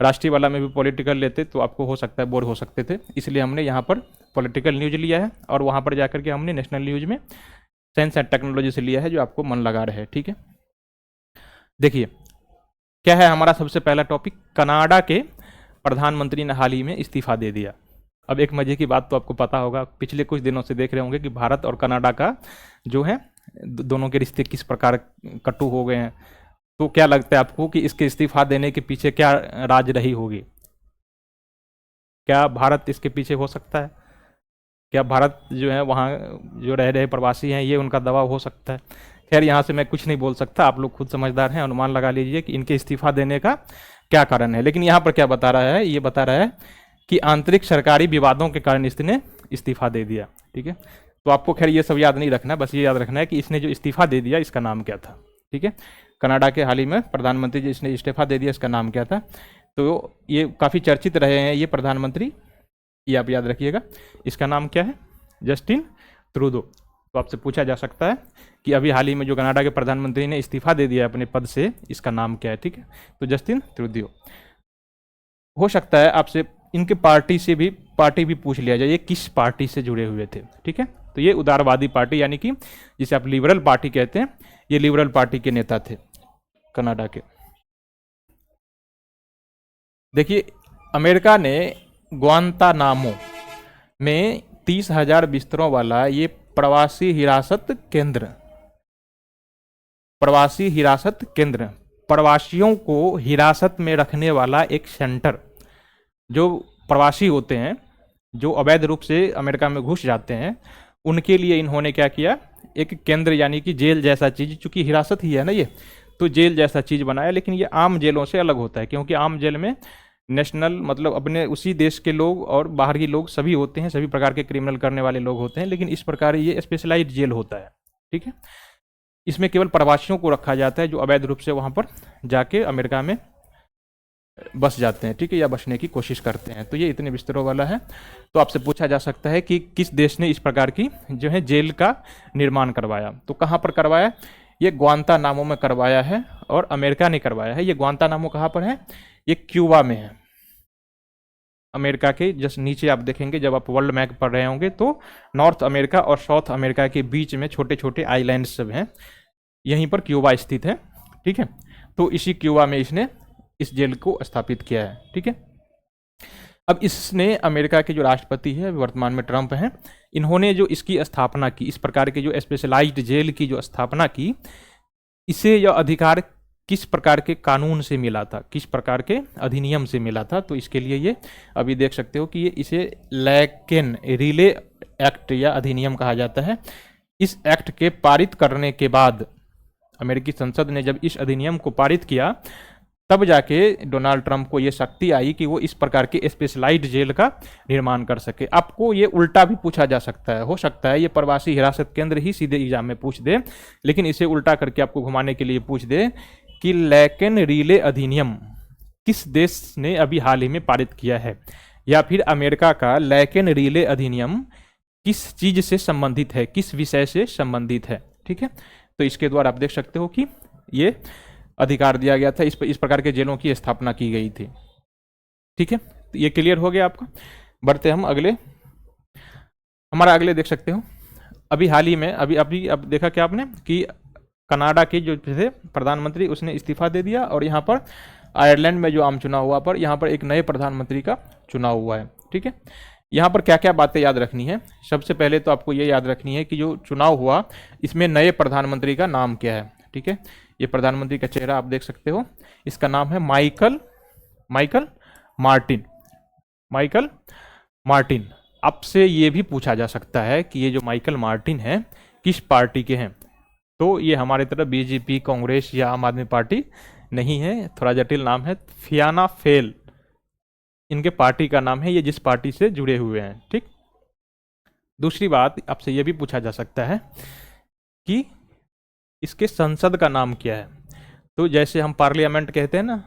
राष्ट्रीय वाला में भी पॉलिटिकल लेते तो आपको हो सकता है बोर हो सकते थे, इसलिए हमने यहाँ पर पॉलिटिकल न्यूज लिया है और वहाँ पर जाकर के हमने नेशनल न्यूज में साइंस एंड टेक्नोलॉजी से लिया है जो आपको मन लगा रहे। ठीक है, देखिए क्या है हमारा सबसे पहला टॉपिक, कनाडा के प्रधानमंत्री ने हाल ही में इस्तीफा दे दिया। अब एक मजे की बात तो आपको पता होगा, पिछले कुछ दिनों से देख रहे होंगे कि भारत और कनाडा का जो है दोनों के रिश्ते किस प्रकार कटु हो गए हैं। तो क्या लगता है आपको कि इसके इस्तीफा देने के पीछे क्या राज रही होगी? क्या भारत इसके पीछे हो सकता है? क्या भारत जो है वहाँ जो रह रहे प्रवासी हैं ये उनका दबाव हो सकता है? खैर यहाँ से मैं कुछ नहीं बोल सकता, आप लोग खुद समझदार हैं, अनुमान लगा लीजिए कि इनके इस्तीफा देने का क्या कारण है। लेकिन यहाँ पर क्या बता रहा है, ये बता रहा है कि आंतरिक सरकारी विवादों के कारण इसने इस्तीफा दे दिया। ठीक है, तो आपको खैर ये सब याद नहीं रखना, बस ये याद रखना है कि इसने जो इस्तीफा दे दिया इसका नाम क्या था। ठीक है, कनाडा के हाल ही में प्रधानमंत्री जिसने इस्तीफा दे दिया इसका नाम क्या था? तो ये काफ़ी चर्चित रहे हैं ये प्रधानमंत्री, ये आप याद रखिएगा। इसका नाम क्या है? Justin Trudeau. तो आपसे पूछा जा सकता है कि अभी हाल ही में जो कनाडा के प्रधानमंत्री ने इस्तीफा दे दिया अपने पद से, इसका नाम क्या है? ठीक है, तो जस्टिन ट्रूडो। हो सकता है आपसे इनके पार्टी भी पूछ लिया जाए, ये किस पार्टी से जुड़े हुए थे। ठीक है, तो ये उदारवादी पार्टी यानी कि जिसे आप लिबरल पार्टी कहते हैं, ये लिबरल पार्टी के नेता थे कनाडा के। देखिए अमेरिका ने ग्वांतानामो में 30,000 बिस्तरों वाला ये प्रवासी हिरासत केंद्र, प्रवासियों को हिरासत में रखने वाला एक सेंटर, जो प्रवासी होते हैं जो अवैध रूप से अमेरिका में घुस जाते हैं, उनके लिए इन्होंने क्या किया, एक केंद्र यानी कि जेल जैसा चीज़, चूंकि हिरासत ही है ना ये, तो जेल जैसा चीज़ बनाया। लेकिन ये आम जेलों से अलग होता है, क्योंकि आम जेल में नेशनल मतलब अपने उसी देश के लोग और बाहरी लोग सभी होते हैं, सभी प्रकार के क्रिमिनल करने वाले लोग होते हैं। लेकिन इस प्रकार ये स्पेशलाइज्ड जेल होता है। ठीक है, इसमें केवल प्रवासियों को रखा जाता है जो अवैध रूप से वहाँ पर जाके अमेरिका में बस जाते हैं। ठीक है, या बसने की कोशिश करते हैं। तो ये इतने बिस्तरों वाला है। तो आपसे पूछा जा सकता है कि किस देश ने इस प्रकार की जो है जेल का निर्माण करवाया? तो कहाँ पर करवाया? ये ग्वांतानामो में करवाया है और अमेरिका ने करवाया है। ये ग्वांतानामो कहाँ पर है? ये क्यूबा में है। अमेरिका के जस्ट नीचे आप देखेंगे, जब आप वर्ल्ड मैप पढ़ रहे होंगे तो नॉर्थ अमेरिका और साउथ अमेरिका के बीच में छोटे छोटे आइलैंड्स सब हैं, यहीं पर क्यूबा स्थित है। ठीक है, तो इसी क्यूबा में इसने इस जेल को स्थापित किया है। ठीक है, अब इसने अमेरिका के जो राष्ट्रपति है वर्तमान में ट्रंप हैं, इन्होंने जो इसकी स्थापना की, इस प्रकार के जो स्पेशलाइज्ड जेल की जो स्थापना की, इसे यह अधिकार किस प्रकार के कानून से मिला था, किस प्रकार के अधिनियम से मिला था? तो इसके लिए ये अभी देख सकते हो कि ये इसे लैकेन रिले एक्ट या अधिनियम कहा जाता है। इस एक्ट के पारित करने के बाद अमेरिकी संसद ने जब इस अधिनियम को पारित किया, तब जाके डोनाल्ड ट्रंप को ये शक्ति आई कि वो इस प्रकार के स्पेशलाइज्ड जेल का निर्माण कर सके। आपको ये उल्टा भी पूछा जा सकता है, हो सकता है ये प्रवासी हिरासत केंद्र ही सीधे एग्जाम में पूछ दे, लेकिन इसे उल्टा करके आपको घुमाने के लिए पूछ दे कि लैकेन रिले अधिनियम किस देश ने अभी हाल ही में पारित किया है, या फिर अमेरिका का लैकेन रिले अधिनियम किस चीज से संबंधित है, किस विषय से संबंधित है। ठीक है, तो इसके द्वारा आप देख सकते हो कि ये अधिकार दिया गया था, इस प्रकार के जेलों की स्थापना की गई थी। ठीक है, तो ये क्लियर हो गया आपका। बढ़ते हम अगले, हमारा अगले देख सकते हो, अभी हाल ही में अभी अब देखा क्या आपने कि कनाडा के जो थे प्रधानमंत्री उसने इस्तीफा दे दिया और यहाँ पर आयरलैंड में जो आम चुनाव हुआ पर यहाँ पर एक नए प्रधानमंत्री का चुनाव हुआ है। ठीक है, यहाँ पर क्या क्या बातें याद रखनी है? सबसे पहले तो आपको ये याद रखनी है कि जो चुनाव हुआ इसमें नए प्रधानमंत्री का नाम क्या है। ठीक है, ये प्रधानमंत्री का चेहरा आप देख सकते हो, इसका नाम है माइकल मार्टिन। आपसे ये भी पूछा जा सकता है कि ये जो माइकल मार्टिन है किस पार्टी के हैं? तो ये हमारे तरफ बीजेपी, कांग्रेस या आम आदमी पार्टी नहीं है, थोड़ा जटिल नाम है, फियाना फेल इनके पार्टी का नाम है, ये जिस पार्टी से जुड़े हुए हैं। ठीक, दूसरी बात आपसे ये भी पूछा जा सकता है कि इसके संसद का नाम क्या है? तो जैसे हम पार्लियामेंट कहते हैं ना,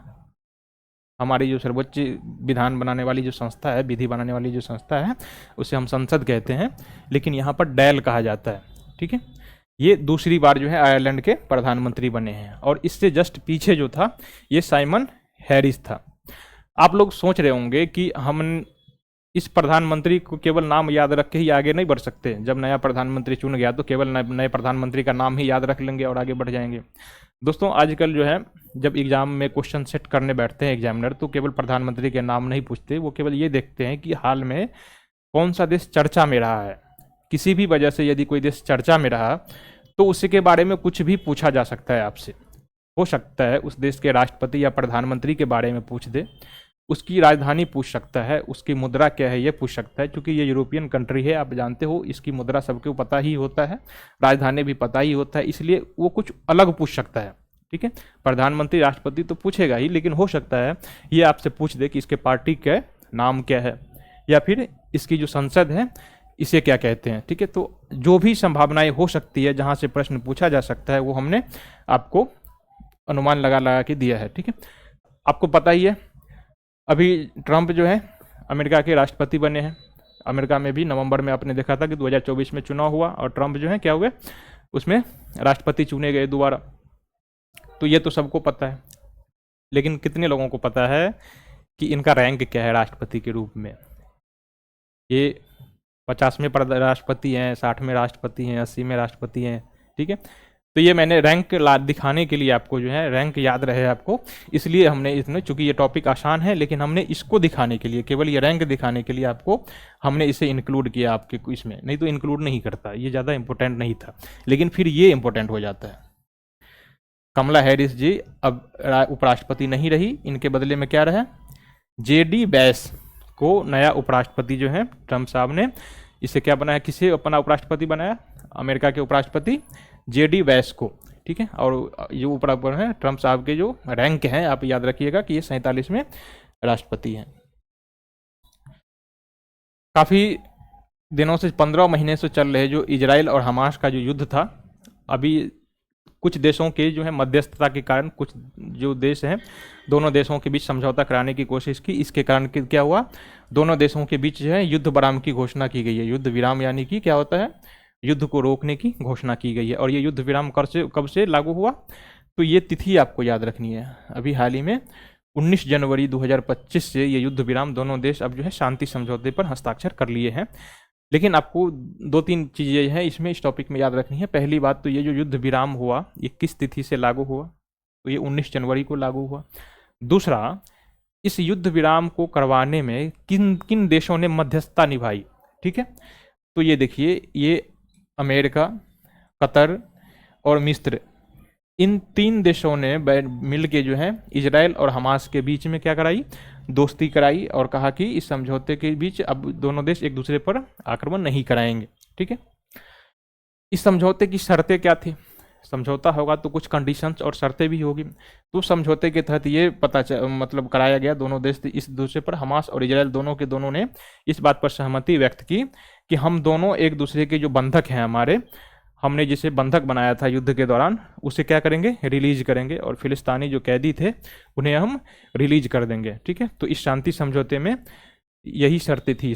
हमारी जो सर्वोच्च विधान बनाने वाली जो संस्था है, विधि बनाने वाली जो संस्था है, उसे हम संसद कहते हैं, लेकिन यहाँ पर डैल कहा जाता है। ठीक है, ये दूसरी बार जो है आयरलैंड के प्रधानमंत्री बने हैं। और इससे जस्ट पीछे जो था ये साइमन हैरिस था। आप लोग सोच रहे होंगे कि हम इस प्रधानमंत्री को केवल नाम याद रख के ही आगे नहीं बढ़ सकते। जब नया प्रधानमंत्री चुन गया तो केवल नए प्रधानमंत्री का नाम ही याद रख लेंगे और आगे बढ़ जाएंगे। दोस्तों आजकल जो है जब एग्जाम में क्वेश्चन सेट करने बैठते हैं एग्जामिनर, तो केवल प्रधानमंत्री के नाम नहीं पूछते, वो केवल ये देखते हैं कि हाल में कौन सा देश चर्चा में रहा है। किसी भी वजह से यदि कोई देश चर्चा में रहा तो उसके बारे में कुछ भी पूछा जा सकता है आपसे। हो सकता है उस देश के राष्ट्रपति या प्रधानमंत्री के बारे में पूछ दे, उसकी राजधानी पूछ सकता है, उसकी मुद्रा क्या है ये पूछ सकता है। क्योंकि ये यूरोपियन कंट्री है, आप जानते हो, इसकी मुद्रा सबको पता ही होता है, राजधानी भी पता ही होता है, इसलिए वो कुछ अलग पूछ सकता है। ठीक है, प्रधानमंत्री राष्ट्रपति तो पूछेगा ही, लेकिन हो सकता है ये आपसे पूछ दे कि इसके पार्टी का नाम क्या है, या फिर इसकी जो संसद है इसे क्या कहते हैं। ठीक है, तो जो भी संभावनाएं हो सकती है जहां से प्रश्न पूछा जा सकता है वो हमने आपको अनुमान लगा लगा के दिया है। ठीक है, आपको पता ही है अभी ट्रंप जो है अमेरिका के राष्ट्रपति बने हैं। अमेरिका में भी नवंबर में आपने देखा था कि 2024 में चुनाव हुआ और ट्रंप जो है क्या हुए, उसमें राष्ट्रपति चुने गए दोबारा। तो ये तो सबको पता है, लेकिन कितने लोगों को पता है कि इनका रैंक क्या है राष्ट्रपति के रूप में। ये 50वें राष्ट्रपति हैं, 60वें राष्ट्रपति हैं, 80 में राष्ट्रपति हैं। ठीक है, तो ये मैंने रैंक दिखाने के लिए आपको जो है रैंक याद रहे आपको, इसलिए हमने इसमें, चूंकि ये टॉपिक आसान है, लेकिन हमने इसको दिखाने के लिए, केवल ये रैंक दिखाने के लिए आपको हमने इसे इंक्लूड किया आपके इसमें, नहीं तो इंक्लूड नहीं करता, ये ज़्यादा इंपॉर्टेंट नहीं था, लेकिन फिर ये इंपॉर्टेंट हो जाता है। कमला हैरिस जी अब उपराष्ट्रपति नहीं रही, इनके बदले में क्या रहा, JD वैंस को नया उपराष्ट्रपति जो है ट्रंप साहब ने, इसे क्या बनाया, किसे अपना उपराष्ट्रपति बनाया, अमेरिका के उपराष्ट्रपति JD वैंस को। ठीक है, और जो ऊपर है ट्रंप साहब के जो रैंक हैं आप याद रखिएगा कि ये 47वें राष्ट्रपति हैं। काफ़ी दिनों से, 15 महीने से चल रहे जो इजराइल और हमास का जो युद्ध था, अभी कुछ देशों के जो है मध्यस्थता के कारण कुछ जो देश हैं दोनों देशों के बीच समझौता कराने की कोशिश की। इसके कारण क्या हुआ, दोनों देशों के बीच जो है युद्ध विराम की घोषणा की गई है। युद्ध विराम यानी कि क्या होता है, युद्ध को रोकने की घोषणा की गई है। और ये युद्ध विराम कब से लागू हुआ, तो ये तिथि आपको याद रखनी है। अभी हाल ही में 19 जनवरी 2025 से ये युद्ध विराम दोनों देश अब जो है शांति समझौते पर हस्ताक्षर कर लिए हैं। लेकिन आपको 2-3 चीज़ें हैं इसमें इस टॉपिक में याद रखनी है। पहली बात तो ये जो युद्ध विराम हुआ ये किस तिथि से लागू हुआ, तो ये 19 जनवरी को लागू हुआ। दूसरा, इस युद्ध विराम को करवाने में किन किन देशों ने मध्यस्थता निभाई। ठीक है, तो ये देखिए, ये अमेरिका, कतर और मिस्र, इन 3 देशों ने मिल के जो है इजराइल और हमास के बीच में क्या कराई, दोस्ती कराई, और कहा कि इस समझौते के बीच अब दोनों देश एक दूसरे पर आक्रमण नहीं कराएंगे। ठीक है, इस समझौते की शर्तें क्या थी, समझौता होगा तो कुछ कंडीशंस और शर्तें भी होगी। तो समझौते के तहत ये मतलब कराया गया, दोनों देश इस दूसरे पर, हमास और इजराइल दोनों ने इस बात पर सहमति व्यक्त की कि हम दोनों एक दूसरे के जो बंधक हैं हमारे, हमने जिसे बंधक बनाया था युद्ध के दौरान, उसे क्या करेंगे, रिलीज करेंगे, और फिलिस्तीनी जो कैदी थे उन्हें हम रिलीज कर देंगे। ठीक है, तो इस शांति समझौते में यही शर्तें थी।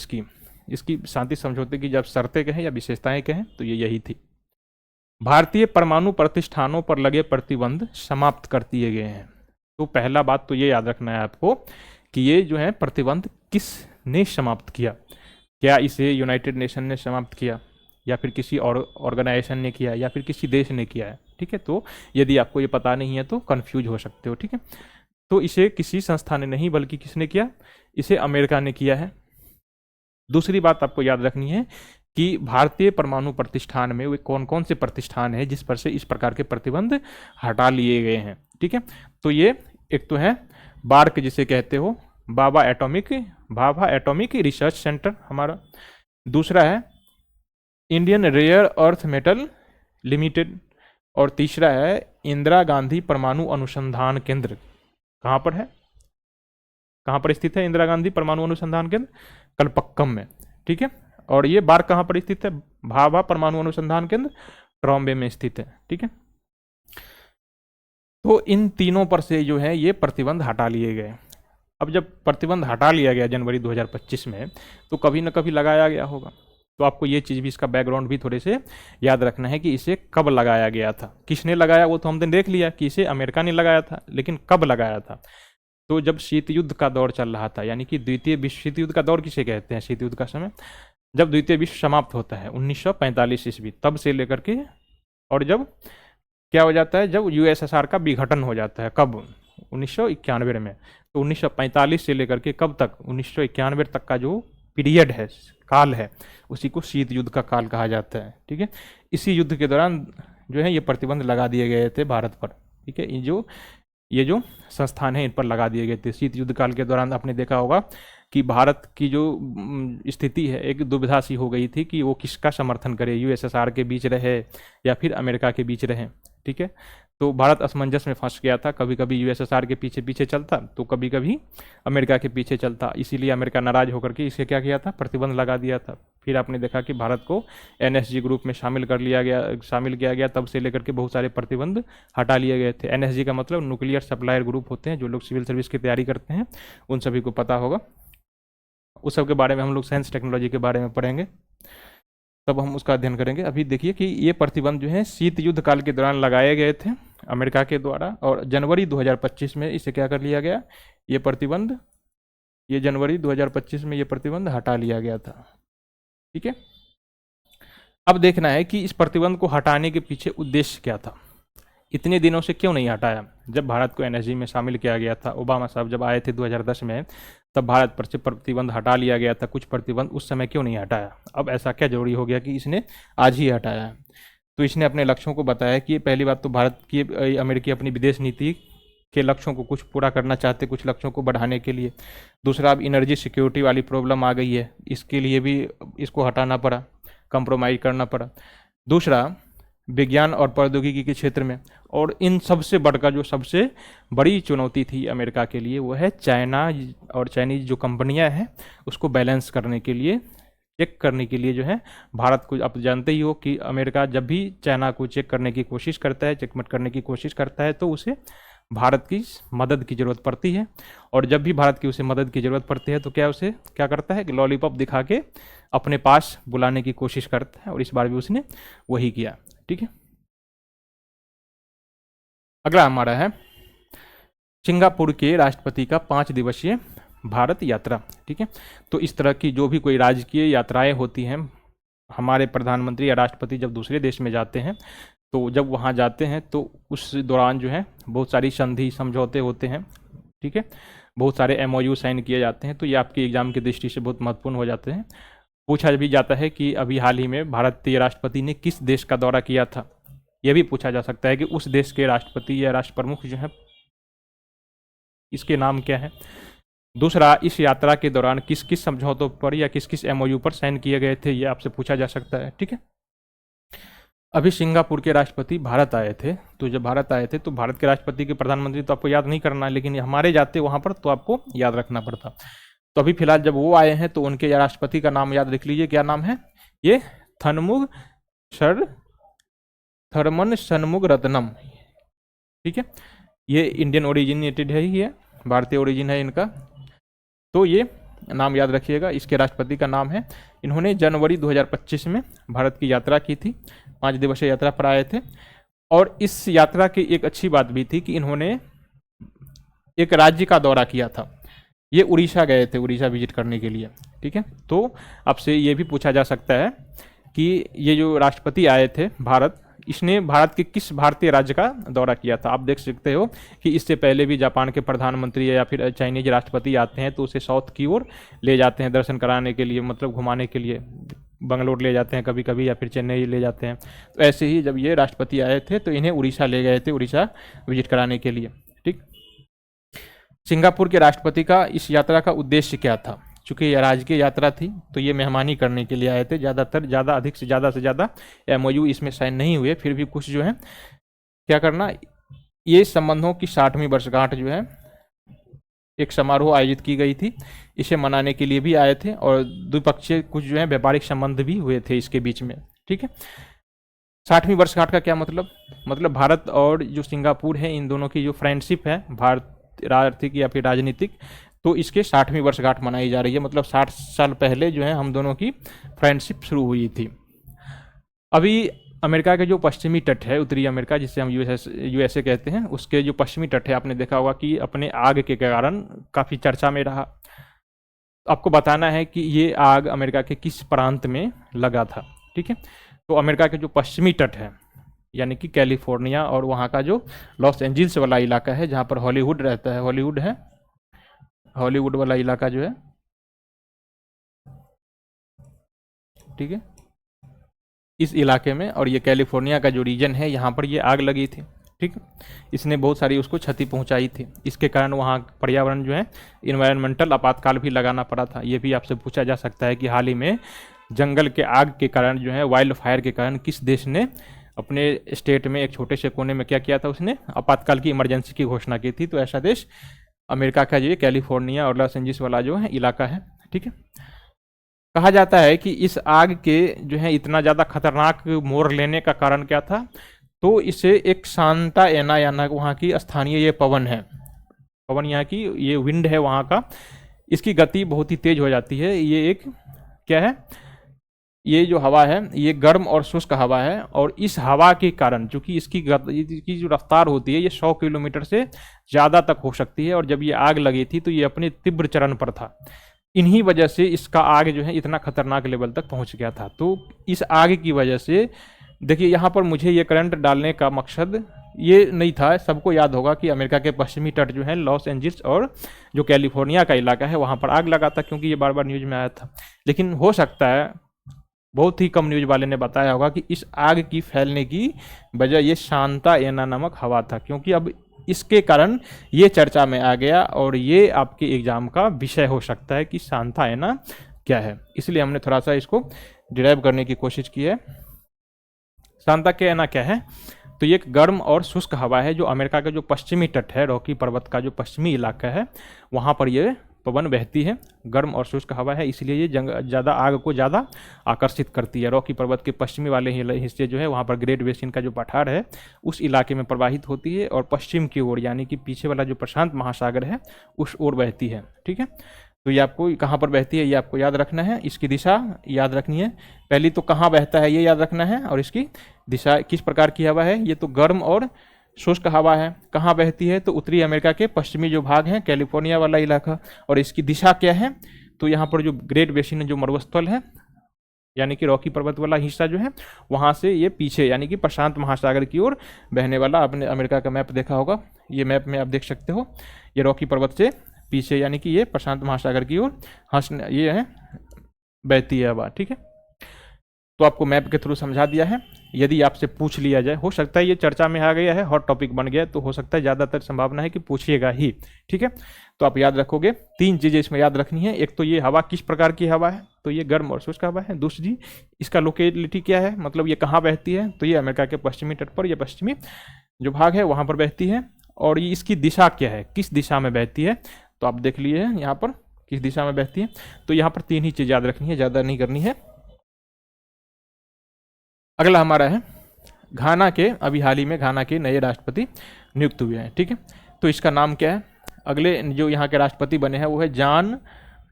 इसकी शांति समझौते की जब शर्तें कहें या विशेषताएं कहें तो ये यही थी। भारतीय परमाणु प्रतिष्ठानों पर लगे प्रतिबंध समाप्त कर दिए गए हैं। तो पहला बात तो ये याद रखना है आपको कि ये जो है प्रतिबंध किसने समाप्त किया, क्या इसे यूनाइटेड नेशन ने समाप्त किया, या फिर किसी और ऑर्गेनाइजेशन ने किया, या फिर किसी देश ने किया है। ठीक है, तो यदि आपको ये पता नहीं है तो कंफ्यूज हो सकते हो। ठीक है, तो इसे किसी संस्था ने नहीं बल्कि किसने किया, इसे अमेरिका ने किया है। दूसरी बात आपको याद रखनी है कि भारतीय परमाणु प्रतिष्ठान में वे कौन कौन से प्रतिष्ठान हैं जिस पर से इस प्रकार के प्रतिबंध हटा लिए गए हैं। ठीक है, तो ये एक तो है बार्क जिसे कहते हो, भाभा एटॉमिक रिसर्च सेंटर हमारा। दूसरा है Indian rare earth metal limited, और तीसरा है इंदिरा गांधी परमाणु अनुसंधान केंद्र। कहाँ पर है, कहाँ पर स्थित है इंदिरा गांधी परमाणु अनुसंधान केंद्र, कलपक्कम में। ठीक है, और ये बार्क कहाँ पर स्थित है, भाभा परमाणु अनुसंधान केंद्र ट्रॉम्बे में स्थित है। ठीक है, तो इन तीनों पर से जो है ये प्रतिबंध हटा लिए गए। अब जब प्रतिबंध हटा लिया गया जनवरी 2025 में, तो कभी ना कभी लगाया गया होगा। तो आपको ये चीज़ भी, इसका बैकग्राउंड भी थोड़े से याद रखना है कि इसे कब लगाया गया था, किसने लगाया वो तो हमने देख लिया कि इसे अमेरिका ने लगाया था, लेकिन कब लगाया था। तो जब शीत युद्ध का दौर चल रहा था, यानी कि द्वितीय विश्व, शीत युद्ध का दौर किसे कहते हैं, शीत युद्ध का समय जब द्वितीय विश्व समाप्त होता है 1945 ईस्वी, तब से लेकर के, और जब क्या हो जाता है, जब यूएसएसआर का विघटन हो जाता है, कब, 1991 में। तो 1945 से लेकर के कब तक, 1991 तक का जो पीरियड है, काल है, उसी को शीत युद्ध का काल कहा जाता है। ठीक है, इसी युद्ध के दौरान जो है ये प्रतिबंध लगा दिए गए थे भारत पर। ठीक है, ये जो संस्थान है इन पर लगा दिए गए थे। शीत युद्ध काल के दौरान आपने देखा होगा कि भारत की जो स्थिति है, एक दुविधा सी हो गई थी कि वो किसका समर्थन करे, यूएसएसआर के बीच रहे या फिर अमेरिका के बीच रहे। ठीक है, तो भारत असमंजस में फंस गया था, कभी कभी यूएसएसआर के पीछे पीछे चलता, तो कभी कभी अमेरिका के पीछे चलता। इसीलिए अमेरिका नाराज होकर के इसे क्या किया था, प्रतिबंध लगा दिया था। फिर आपने देखा कि भारत को एनएसजी ग्रुप में शामिल किया गया, तब से लेकर के बहुत सारे प्रतिबंध हटा लिए गए थे। एनएसजी का मतलब न्यूक्लियर सप्लायर ग्रुप होते हैं, जो लोग सिविल सर्विस की तैयारी करते हैं उन सभी को पता होगा। उस सब के बारे में हम लोग साइंस टेक्नोलॉजी के बारे में पढ़ेंगे, तब हम उसका अध्ययन करेंगे। अभी देखिए कि ये प्रतिबंध जो है शीत युद्ध काल के दौरान लगाए गए थे अमेरिका के द्वारा, और जनवरी 2025 में इसे क्या कर लिया गया, ये प्रतिबंध, ये जनवरी 2025 में ये प्रतिबंध हटा लिया गया था। ठीक है, अब देखना है कि इस प्रतिबंध को हटाने के पीछे उद्देश्य क्या था, इतने दिनों से क्यों नहीं हटाया। जब भारत को एनएसजी में शामिल किया गया था, ओबामा साहब जब आए थे 2010 में, तब भारत पर से प्रतिबंध हटा लिया गया था, कुछ प्रतिबंध, उस समय क्यों नहीं हटाया, अब ऐसा क्या जरूरी हो गया कि इसने आज ही हटाया है। तो इसने अपने लक्ष्यों को बताया कि पहली बात तो भारत की, अमेरिकी अपनी विदेश नीति के लक्ष्यों को कुछ पूरा करना चाहते, कुछ लक्ष्यों को बढ़ाने के लिए। दूसरा, अब एनर्जी सिक्योरिटी वाली प्रॉब्लम आ गई है, इसके लिए भी इसको हटाना पड़ा, कंप्रोमाइज़ करना पड़ा। दूसरा, विज्ञान और प्रौद्योगिकी के क्षेत्र में, और इन सबसे बढ़कर जो सबसे बड़ी चुनौती थी अमेरिका के लिए, वो है चाइना और चाइनीज जो कंपनियां हैं उसको बैलेंस करने के लिए, चेक करने के लिए जो है भारत को, आप जानते ही हो कि अमेरिका जब भी चाइना को चेक करने की कोशिश करता है, चेकमेट करने की कोशिश करता है, तो उसे भारत की मदद की ज़रूरत पड़ती है। और जब भी भारत की उसे मदद की ज़रूरत पड़ती है तो उसे क्या करता है कि लॉलीपॉप दिखा के अपने पास बुलाने की कोशिश करता है, और इस बार भी उसने वही किया। ठीक है, अगला हमारा है सिंगापुर के राष्ट्रपति का 5 दिवसीय भारत यात्रा। ठीक है, तो इस तरह की जो भी कोई राजकीय यात्राएं होती हैं, हमारे प्रधानमंत्री या राष्ट्रपति जब दूसरे देश में जाते हैं, तो जब वहाँ जाते हैं तो उस दौरान जो है बहुत सारी संधि समझौते होते हैं। ठीक है, बहुत सारे एमओयू साइन किए जाते हैं, तो ये आपके एग्जाम की दृष्टि से बहुत महत्वपूर्ण हो जाते हैं। पूछा भी जाता है कि अभी हाल ही में भारतीय राष्ट्रपति ने किस देश का दौरा किया था, यह भी पूछा जा सकता है कि उस देश के राष्ट्रपति या राष्ट्र प्रमुख जो है इसके नाम क्या है। दूसरा, इस यात्रा के दौरान किस किस समझौतों पर या किस किस एमओयू पर साइन किए गए थे, ये आपसे पूछा जा सकता है। ठीक है, अभी सिंगापुर के राष्ट्रपति भारत आए थे, तो जब भारत आए थे तो भारत के राष्ट्रपति के प्रधानमंत्री तो आपको याद नहीं करना है, लेकिन हमारे जाते वहाँ पर तो आपको याद रखना पड़ता। तो अभी फिलहाल जब वो आए हैं तो उनके राष्ट्रपति का नाम याद रख लीजिए, क्या नाम है, ये थर्मन षणमुगरत्नम। ठीक है, ये इंडियन ओरिजिनेटेड है ही है, भारतीय ओरिजिन है इनका, तो ये नाम याद रखिएगा। इसके राष्ट्रपति का नाम है, इन्होंने जनवरी 2025 में भारत की यात्रा की थी, 5 दिवसीय यात्रा पर आए थे। और इस यात्रा की एक अच्छी बात भी थी कि इन्होंने एक राज्य का दौरा किया था, ये उड़ीसा गए थे, उड़ीसा विजिट करने के लिए। ठीक है, तो आपसे ये भी पूछा जा सकता है कि ये जो राष्ट्रपति आए थे भारत, इसने भारत के किस भारतीय राज्य का दौरा किया था। आप देख सकते हो कि इससे पहले भी जापान के प्रधानमंत्री या फिर चाइनीज राष्ट्रपति आते हैं तो उसे साउथ की ओर ले जाते हैं दर्शन कराने के लिए, मतलब घुमाने के लिए, बंगलोर ले जाते हैं कभी कभी या फिर चेन्नई ले जाते हैं। तो ऐसे ही जब ये राष्ट्रपति आए थे तो इन्हें उड़ीसा ले गए थे, उड़ीसा विजिट कराने के लिए। ठीक, सिंगापुर के राष्ट्रपति का इस यात्रा का उद्देश्य क्या था, चूँकि यह राजकीय यात्रा थी तो ये मेहमानी करने के लिए आए थे। अधिक से ज़्यादा एमओयू इसमें साइन नहीं हुए, फिर भी कुछ जो है क्या करना, ये संबंधों की 60वीं वर्षगांठ जो है एक समारोह आयोजित की गई थी, इसे मनाने के लिए भी आए थे, और द्विपक्षीय कुछ जो है व्यापारिक संबंध भी हुए थे इसके बीच में। ठीक है, 60वीं वर्षगांठ का क्या मतलब भारत और जो सिंगापुर है, इन दोनों की जो फ्रेंडशिप है, भारत आर्थिक या फिर राजनीतिक, तो इसके 60वीं वर्षगांठ मनाई जा रही है, मतलब 60 साल पहले जो है हम दोनों की फ्रेंडशिप शुरू हुई थी। अभी अमेरिका के जो पश्चिमी तट है, उत्तरी अमेरिका जिसे हम यूएसए कहते हैं, उसके जो पश्चिमी तट है, आपने देखा होगा कि अपने आग के कारण काफ़ी चर्चा में रहा। आपको बताना है कि ये आग अमेरिका के किस प्रांत में लगा था, ठीक है। तो अमेरिका के जो पश्चिमी तट है, यानी कि कैलिफोर्निया और वहाँ का जो लॉस एंजिल्स वाला इलाका है, जहाँ पर हॉलीवुड रहता है, हॉलीवुड है, हॉलीवुड वाला इलाका जो है, ठीक है, इस इलाके में, और ये कैलिफोर्निया का जो रीजन है, यहाँ पर ये आग लगी थी, ठीक है। इसने बहुत सारी उसको क्षति पहुंचाई थी। इसके कारण वहाँ पर्यावरण जो है, इन्वायरमेंटल आपातकाल भी लगाना पड़ा था। ये भी आपसे पूछा जा सकता है कि हाल ही में जंगल के आग के कारण जो है, वाइल्ड फायर के कारण किस देश ने अपने स्टेट में एक छोटे से कोने में क्या किया था, उसने आपातकाल की इमरजेंसी की घोषणा की थी। तो ऐसा देश अमेरिका का जो कैलिफोर्निया और लॉस एंजिल्स वाला जो है इलाका है, ठीक है। कहा जाता है कि इस आग के जो है इतना ज़्यादा खतरनाक मोड़ लेने का कारण क्या था, तो इसे एक सांता एना याना वहाँ की स्थानीय ये पवन है, पवन यहाँ की ये विंड है वहाँ का, इसकी गति बहुत ही तेज हो जाती है। ये एक क्या है, ये जो हवा है ये गर्म और शुष्क हवा है, और इस हवा के कारण चूंकि इसकी जो रफ्तार होती है ये 100 किलोमीटर से ज़्यादा तक हो सकती है, और जब ये आग लगी थी तो ये अपने तीव्र चरण पर था। इन्हीं वजह से इसका आग जो है इतना खतरनाक लेवल तक पहुंच गया था। तो इस आग की वजह से देखिए, यहाँ पर मुझे ये करंट डालने का मकसद ये नहीं था। सबको याद होगा कि अमेरिका के पश्चिमी तट जो है, लॉस एंजिल्स और जो कैलिफोर्निया का इलाका है, वहाँ पर आग लगा था, क्योंकि ये बार बार न्यूज़ में आया था। लेकिन हो सकता है बहुत ही कम न्यूज़ वाले ने बताया होगा कि इस आग की फैलने की वजह ये शांता एना नामक हवा था, क्योंकि अब इसके कारण ये चर्चा में आ गया, और ये आपके एग्जाम का विषय हो सकता है कि शांता एना क्या है। इसलिए हमने थोड़ा सा इसको डिराइव करने की कोशिश की है। शांता के एना क्या है, तो ये एक गर्म और शुष्क हवा है जो अमेरिका का जो पश्चिमी तट है, रॉकी पर्वत का जो पश्चिमी इलाका है, वहाँ पर ये पवन बहती है। गर्म और शुष्क हवा है, इसलिए ये ज़्यादा आग को ज़्यादा आकर्षित करती है। रॉकी पर्वत के पश्चिमी वाले हिस्से जो है, वहाँ पर ग्रेट बेसिन का जो पठार है उस इलाके में प्रवाहित होती है, और पश्चिम की ओर यानी कि पीछे वाला जो प्रशांत महासागर है उस ओर बहती है, ठीक है। तो ये आपको कहाँ पर बहती है ये आपको याद रखना है, इसकी दिशा याद रखनी है। पहली तो कहाँ बहता है ये याद रखना है, और इसकी दिशा किस प्रकार की हवा है। ये तो गर्म और शुष्क हवा है। कहाँ बहती है, तो उत्तरी अमेरिका के पश्चिमी जो भाग है, कैलिफोर्निया वाला इलाका। और इसकी दिशा क्या है, तो यहाँ पर जो ग्रेट बेसिन जो मरुस्थल है, यानी कि रॉकी पर्वत वाला हिस्सा जो है, वहाँ से ये पीछे यानी कि प्रशांत महासागर की ओर बहने वाला। आपने अमेरिका का मैप देखा होगा, ये मैप में आप देख सकते हो, ये रॉकी पर्वत से पीछे यानी कि ये प्रशांत महासागर की ओर ये है बहती है हवा, ठीक है। तो आपको मैप के थ्रू समझा दिया है। यदि आपसे पूछ लिया जाए, हो सकता है ये चर्चा में आ गया है, हॉट टॉपिक बन गया, तो हो सकता है ज़्यादातर संभावना है कि पूछिएगा ही, ठीक है। तो आप याद रखोगे, 3 चीज़ें इसमें याद रखनी है। एक तो ये हवा किस प्रकार की हवा है, तो ये गर्म और शुष्क हवा है। दूसरी, इसका लोकेलिटी क्या है, मतलब ये कहाँ बहती है, तो ये अमेरिका के पश्चिमी तट पर, यह पश्चिमी जो भाग है वहाँ पर बहती है। और ये इसकी दिशा क्या है, किस दिशा में बहती है, तो आप देख लिए यहाँ पर किस दिशा में बहती है। तो यहाँ पर 3 ही चीज़ याद रखनी है, ज़्यादा नहीं करनी है। अगला हमारा है घाना के, अभी हाल ही में घाना के नए राष्ट्रपति नियुक्त हुए हैं, ठीक है। तो इसका नाम क्या है, अगले जो यहाँ के राष्ट्रपति बने हैं वो है जॉन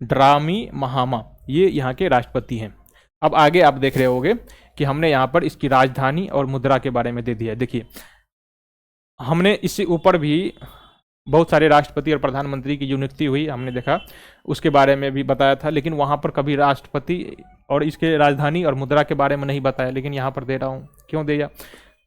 ड्रामी महामा, ये यहाँ के राष्ट्रपति हैं। अब आगे आप देख रहे होंगे कि हमने यहाँ पर इसकी राजधानी और मुद्रा के बारे में दे दिया है। देखिए, हमने इससे ऊपर भी बहुत सारे राष्ट्रपति और प्रधानमंत्री की जो नियुक्ति हुई हमने देखा, उसके बारे में भी बताया था, लेकिन वहाँ पर कभी राष्ट्रपति और इसके राजधानी और मुद्रा के बारे में नहीं बताया। लेकिन यहाँ पर दे रहा हूँ, क्यों दिया,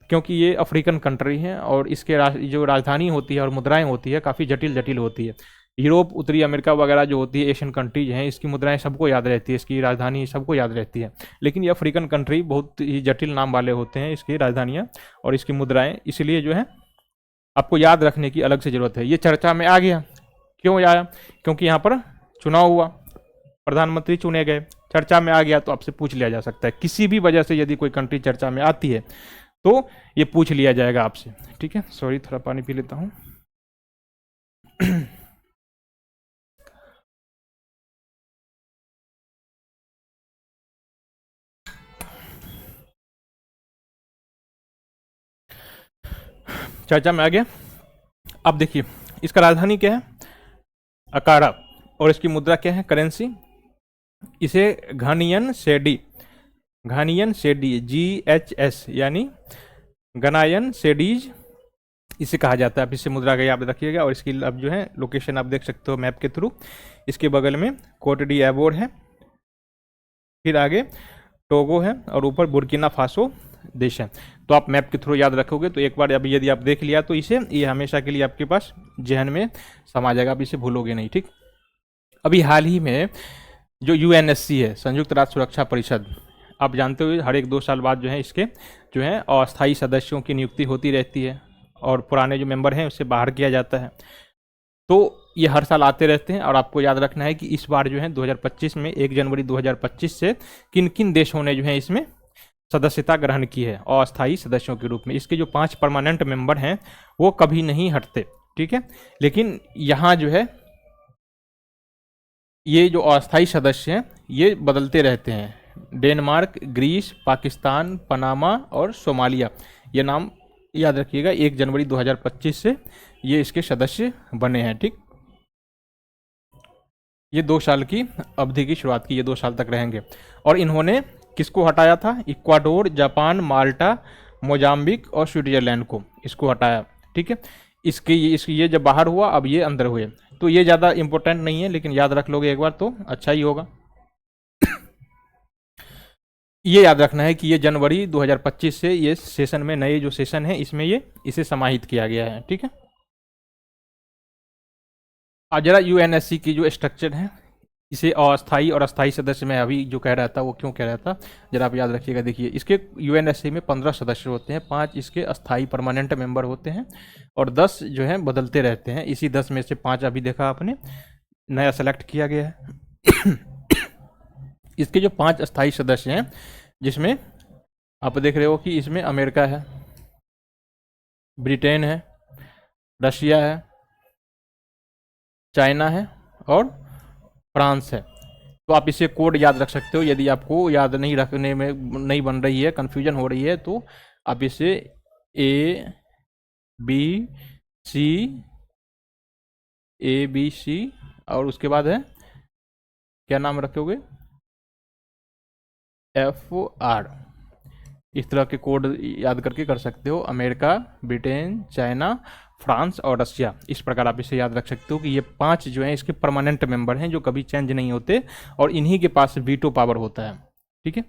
क्योंकि ये अफ्रीकन कंट्री है और इसके जो राजधानी होती है और मुद्राएं होती है काफ़ी जटिल जटिल होती है। यूरोप, उत्तरी अमेरिका वगैरह जो होती है, एशियन कंट्रीज हैं, इसकी मुद्राएं सबको याद रहती है, इसकी राजधानी सबको याद रहती है। लेकिन ये अफ्रीकन कंट्री बहुत ही जटिल नाम वाले होते हैं, इसकी राजधानियाँ और इसकी मुद्राएं, इसलिए जो है आपको याद रखने की अलग से ज़रूरत है। ये चर्चा में आ गया, क्यों आया, क्योंकि यहाँ पर चुनाव हुआ, प्रधानमंत्री चुने गए, चर्चा में आ गया, तो आपसे पूछ लिया जा सकता है। किसी भी वजह से यदि कोई कंट्री चर्चा में आती है तो ये पूछ लिया जाएगा आपसे, ठीक है। सॉरी, थोड़ा पानी पी लेता हूँ। चर्चा में आ गया। अब देखिए, इसका राजधानी क्या है, अकारा। और इसकी मुद्रा क्या है, करेंसी, इसे घानियन सेडी, घानियन सेडी GHS यानी गनायन सेडीज इसे कहा जाता है। आप इसे मुद्रा का याद रखिएगा। और इसकी अब जो है लोकेशन आप देख सकते हो मैप के थ्रू, इसके बगल में कोट डी एवोर है, फिर आगे टोगो है और ऊपर बुर्किना फासो देश है। तो आप मैप के थ्रू याद रखोगे तो एक बार अभी यदि आप देख लिया तो इसे ये हमेशा के लिए आपके पास जहन में समा जाएगा, आप इसे भूलोगे नहीं, ठीक। अभी हाल ही में जो UNSC है, संयुक्त राष्ट्र सुरक्षा परिषद, आप जानते हो हर एक 2 साल बाद जो है इसके जो है अस्थायी सदस्यों की नियुक्ति होती रहती है और पुराने जो मेंबर हैं उससे बाहर किया जाता है। तो ये हर साल आते रहते हैं और आपको याद रखना है कि इस बार जो है 2025 में 1 जनवरी 2025 से किन किन देशों ने जो है इसमें सदस्यता ग्रहण की है अस्थायी सदस्यों के रूप में। इसके जो 5 परमानेंट मेंबर हैं वो कभी नहीं हटते, ठीक है। लेकिन यहाँ जो है ये जो अस्थायी सदस्य हैं ये बदलते रहते हैं। डेनमार्क, ग्रीस, पाकिस्तान, पनामा और सोमालिया, ये नाम याद रखिएगा। 1 जनवरी 2025 से ये इसके सदस्य बने हैं, ठीक। ये 2 साल की अवधि की शुरुआत की, ये 2 साल तक रहेंगे। और इन्होंने किसको हटाया था, इक्वाडोर, जापान, माल्टा, मोजाम्बिक और स्विट्जरलैंड को, इसको हटाया, ठीक है। ये जब बाहर हुआ अब ये अंदर हुए। तो ये ज़्यादा इंपॉर्टेंट नहीं है लेकिन याद रख लोगे एक बार तो अच्छा ही होगा। ये याद रखना है कि ये जनवरी 2025 से ये सेशन में, नए जो सेशन है इसमें ये इसे समाहित किया गया है, ठीक है। अब जरा UNSC की जो स्ट्रक्चर है, इसे अस्थायी और अस्थायी सदस्य में अभी जो कह रहा था वो क्यों कह रहा था जरा आप याद रखिएगा। देखिए इसके UNSC में 15 सदस्य होते हैं, 5 इसके अस्थायी परमानेंट मेंबर होते हैं और 10 जो हैं बदलते रहते हैं। इसी 10 में से 5 अभी देखा आपने नया सेलेक्ट किया गया है। इसके जो 5 अस्थायी सदस्य हैं जिसमें आप देख रहे हो कि इसमें अमेरिका है, ब्रिटेन है, रशिया है, चाइना है और फ्रांस है। तो आप इसे कोड याद रख सकते हो। यदि आपको याद नहीं रखने में नहीं बन रही है, कन्फ्यूजन हो रही है, तो आप इसे ABC और उसके बाद है क्या नाम रखोगे, FR, इस तरह के कोड याद करके कर सकते हो। अमेरिका, ब्रिटेन, चाइना, फ्रांस और रशिया, इस प्रकार आप इसे याद रख सकते हो कि ये 5 जो हैं इसके परमानेंट मेंबर हैं जो कभी चेंज नहीं होते और इन्हीं के पास वीटो पावर होता है, ठीक है।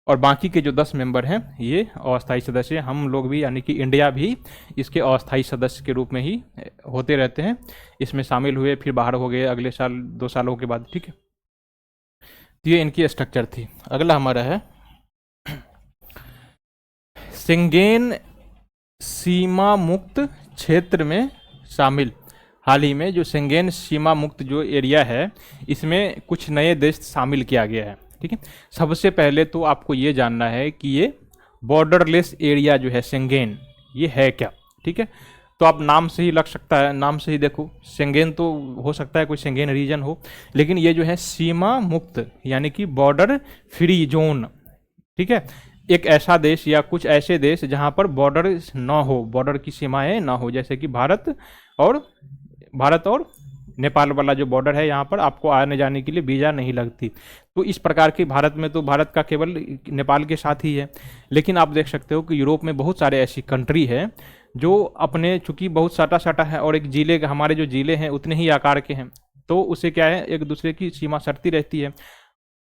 और बाकी के जो 10 मेंबर हैं ये अस्थायी सदस्य, हम लोग भी यानी कि इंडिया भी इसके अस्थायी सदस्य के रूप में ही होते रहते हैं। इसमें शामिल हुए फिर बाहर हो गए अगले साल 2 सालों के बाद, ठीक है। तो ये इनकी स्ट्रक्चर थी। अगला हमारा है शेंगेन सीमा मुक्त क्षेत्र में शामिल। हाल ही में जो शेंगेन सीमा मुक्त जो एरिया है इसमें कुछ नए देश शामिल किया गया है, ठीक है। सबसे पहले तो आपको ये जानना है कि ये बॉर्डरलेस एरिया जो है शेंगेन, ये है क्या, ठीक है। तो आप नाम से ही लग सकता है, नाम से ही देखो शेंगेन तो हो सकता है कोई शेंगेन रीजन हो, लेकिन ये जो है सीमा मुक्त यानी कि बॉर्डर फ्री जोन, ठीक है। एक ऐसा देश या कुछ ऐसे देश जहां पर बॉर्डर ना हो, बॉर्डर की सीमाएं ना हो, जैसे कि भारत और नेपाल वाला जो बॉर्डर है, यहाँ पर आपको आने जाने के लिए वीज़ा नहीं लगती। तो इस प्रकार की भारत में तो भारत का केवल नेपाल के साथ ही है। लेकिन आप देख सकते हो कि यूरोप में बहुत सारे ऐसी कंट्री है जो अपने, चूंकि बहुत साटा साटा है और एक जिले, हमारे जो जिले हैं उतने ही आकार के हैं, तो उससे क्या है एक दूसरे की सीमा सटती रहती है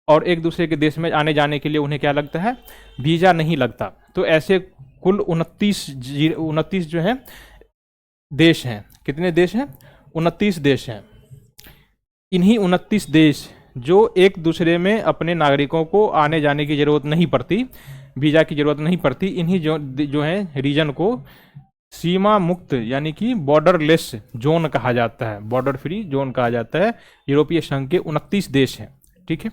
और एक दूसरे के देश में आने जाने के लिए उन्हें क्या लगता है, वीज़ा नहीं लगता। तो ऐसे कुल 29 जो है देश हैं। कितने देश हैं? 29 देश हैं। इन्हीं 29 देश जो एक दूसरे में अपने नागरिकों को आने जाने की ज़रूरत नहीं पड़ती, वीज़ा की ज़रूरत नहीं पड़ती, इन्हीं जो है रीजन को सीमा मुक्त यानी कि बॉर्डरलेस जोन कहा जाता है, बॉर्डर फ्री जोन कहा जाता है। यूरोपीय संघ के 29 देश हैं, ठीक है।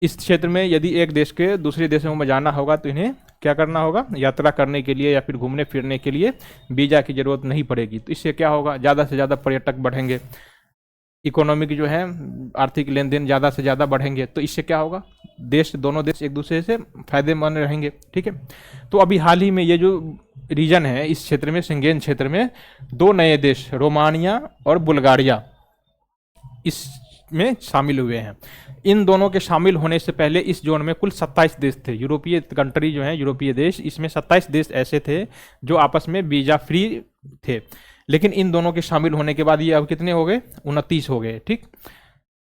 इस क्षेत्र में यदि एक देश के दूसरे देशों में जाना होगा तो इन्हें क्या करना होगा, यात्रा करने के लिए या फिर घूमने फिरने के लिए वीज़ा की ज़रूरत नहीं पड़ेगी। तो इससे क्या होगा, ज़्यादा से ज़्यादा पर्यटक बढ़ेंगे, इकोनॉमिक जो है आर्थिक लेन देन ज़्यादा से ज़्यादा बढ़ेंगे। तो इससे क्या होगा, दोनों देश एक दूसरे से फायदेमंद रहेंगे, ठीक है। तो अभी हाल ही में ये जो रीजन है इस क्षेत्र में, शेंगेन क्षेत्र में 2 नए देश रोमानिया और बुल्गारिया इस में शामिल हुए हैं। इन दोनों के शामिल होने से पहले इस जोन में कुल 27 देश थे। यूरोपीय कंट्री जो हैं, यूरोपीय देश, इसमें 27 देश ऐसे थे जो आपस में वीजा फ्री थे। लेकिन इन दोनों के शामिल होने के बाद ये अब कितने हो गए? 29 हो गए। ठीक,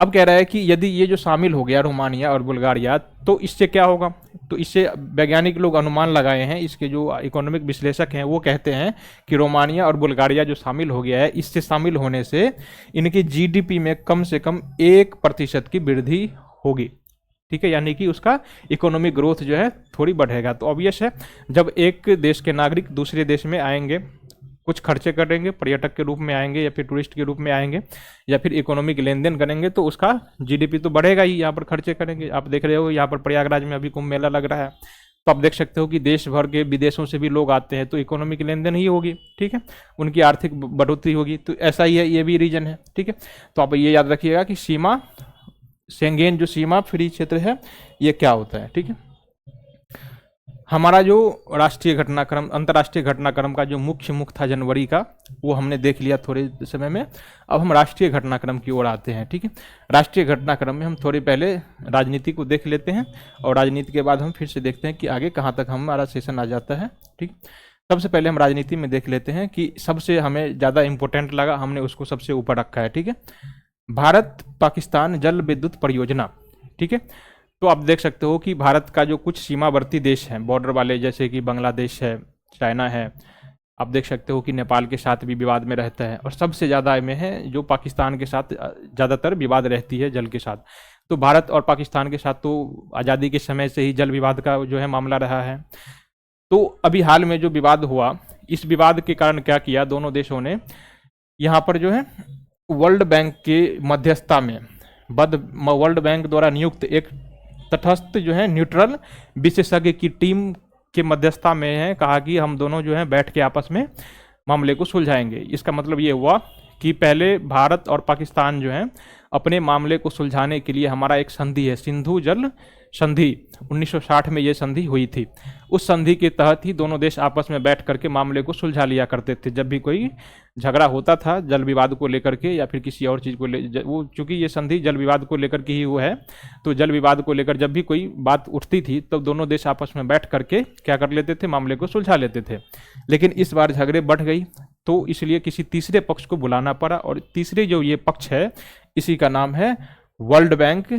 अब कह रहा है कि यदि ये जो शामिल हो गया रोमानिया और बुल्गारिया, तो इससे क्या होगा? तो इससे वैज्ञानिक लोग अनुमान लगाए हैं, इसके जो इकोनॉमिक विश्लेषक हैं वो कहते हैं कि रोमानिया और बुल्गारिया जो शामिल हो गया है, इससे शामिल होने से इनकी जीडीपी में कम से कम 1% की वृद्धि होगी। ठीक है, यानी कि उसका इकोनॉमिक ग्रोथ जो है थोड़ी बढ़ेगा। तो ऑब्वियस है, जब एक देश के नागरिक दूसरे देश में आएंगे, कुछ खर्चे करेंगे, पर्यटक के रूप में आएंगे या फिर टूरिस्ट के रूप में आएंगे या फिर इकोनॉमिक लेन देन करेंगे, तो उसका जीडीपी तो बढ़ेगा ही। यहाँ पर खर्चे करेंगे। आप देख रहे हो यहाँ पर प्रयागराज में अभी कुंभ मेला लग रहा है, तो आप देख सकते हो कि देश भर के विदेशों से भी लोग आते हैं, तो इकोनॉमिक लेन देन ही होगी। ठीक है, उनकी आर्थिक बढ़ोतरी होगी। तो ऐसा ही है, ये भी रीजन है। ठीक है, तो आप ये याद रखिएगा कि सीमा, शेंगेन जो सीमा फ्री क्षेत्र है, ये क्या होता है। ठीक है, हमारा जो राष्ट्रीय घटनाक्रम, अंतर्राष्ट्रीय घटनाक्रम का जो मुख्य मुख था जनवरी का, वो हमने देख लिया थोड़े समय में। अब हम राष्ट्रीय घटनाक्रम की ओर आते हैं। ठीक है, राष्ट्रीय घटनाक्रम में हम थोड़ी पहले राजनीति को देख लेते हैं और राजनीति के बाद हम फिर से देखते हैं कि आगे कहाँ तक हमारा सेशन आ जाता है। ठीक, सबसे पहले हम राजनीति में देख लेते हैं कि सबसे हमें ज़्यादा इंपॉर्टेंट लगा, हमने उसको सबसे ऊपर रखा है। ठीक है, भारत पाकिस्तान जल विद्युत परियोजना। ठीक है, तो आप देख सकते हो कि भारत का जो कुछ सीमावर्ती देश हैं, बॉर्डर वाले, जैसे कि बांग्लादेश है, चाइना है, आप देख सकते हो कि नेपाल के साथ भी विवाद में रहता है, और सबसे ज़्यादा में है जो पाकिस्तान के साथ ज़्यादातर विवाद रहती है जल के साथ। तो भारत और पाकिस्तान के साथ तो आज़ादी के समय से ही जल विवाद का जो है मामला रहा है। तो अभी हाल में जो विवाद हुआ, इस विवाद के कारण क्या किया दोनों देशों ने, यहाँ पर जो है वर्ल्ड बैंक के मध्यस्थता में, वर्ल्ड बैंक द्वारा नियुक्त एक तटस्थ जो है न्यूट्रल विशेषज्ञ की टीम के मध्यस्थता में है, कहा कि हम दोनों जो है बैठ के आपस में मामले को सुलझाएंगे। इसका मतलब ये हुआ कि पहले भारत और पाकिस्तान जो है अपने मामले को सुलझाने के लिए, हमारा एक संधि है, सिंधु जल संधि, 1960 में ये संधि हुई थी। उस संधि के तहत ही दोनों देश आपस में बैठ करके मामले को सुलझा लिया करते थे। जब भी कोई झगड़ा होता था जल विवाद को लेकर के या फिर किसी और चीज़ को वो चूंकि ये संधि जल विवाद को लेकर के ही वो है, तो जल विवाद को लेकर जब भी कोई बात उठती थी तब दोनों देश आपस में बैठ करके क्या कर लेते थे, मामले को सुलझा लेते थे। लेकिन इस बार झगड़े बढ़ गई, तो इसलिए किसी तीसरे पक्ष को बुलाना पड़ा, और तीसरे जो ये पक्ष है इसी का नाम है वर्ल्ड बैंक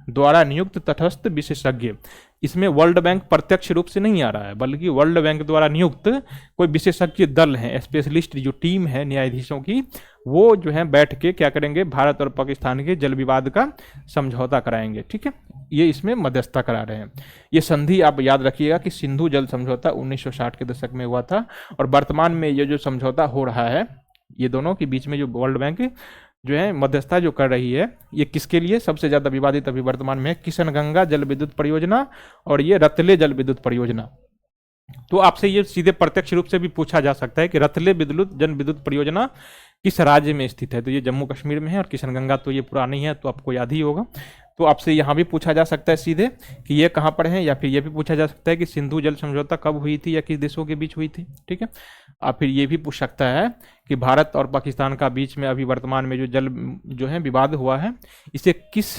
द्वारा नियुक्त तटस्थ विशेषज्ञ। इसमें वर्ल्ड बैंक प्रत्यक्ष रूप से नहीं आ रहा है, बल्कि वर्ल्ड बैंक द्वारा नियुक्त कोई विशेषज्ञ दल है, स्पेशलिस्ट जो टीम है न्यायाधीशों की, वो जो है बैठ के क्या करेंगे, भारत और पाकिस्तान के जल विवाद का समझौता कराएंगे। ठीक है, ये इसमें मध्यस्थता करा रहे हैं। ये संधि आप याद रखिएगा कि सिंधु जल समझौता 1960 के दशक में हुआ था, और वर्तमान में ये जो समझौता हो रहा है ये दोनों के बीच में, जो वर्ल्ड बैंक जो है मध्यस्थता जो कर रही है, ये किसके लिए सबसे ज़्यादा विवादित अभी वर्तमान में है, किशनगंगा जल विद्युत परियोजना और ये रतले जल विद्युत परियोजना। तो आपसे ये सीधे प्रत्यक्ष रूप से भी पूछा जा सकता है कि रतले जल विद्युत परियोजना किस राज्य में स्थित है, तो ये जम्मू कश्मीर में है, और किशनगंगा तो ये पुरानी है, तो आपको याद ही होगा। तो आपसे यहाँ भी पूछा जा सकता है सीधे कि ये कहाँ पर है, या फिर ये भी पूछा जा सकता है कि सिंधु जल समझौता कब हुई थी या किस देशों के बीच हुई थी। ठीक है, और फिर ये भी पूछ सकता है कि भारत और पाकिस्तान का बीच में अभी वर्तमान में जो जल जो है विवाद हुआ है, इसे किस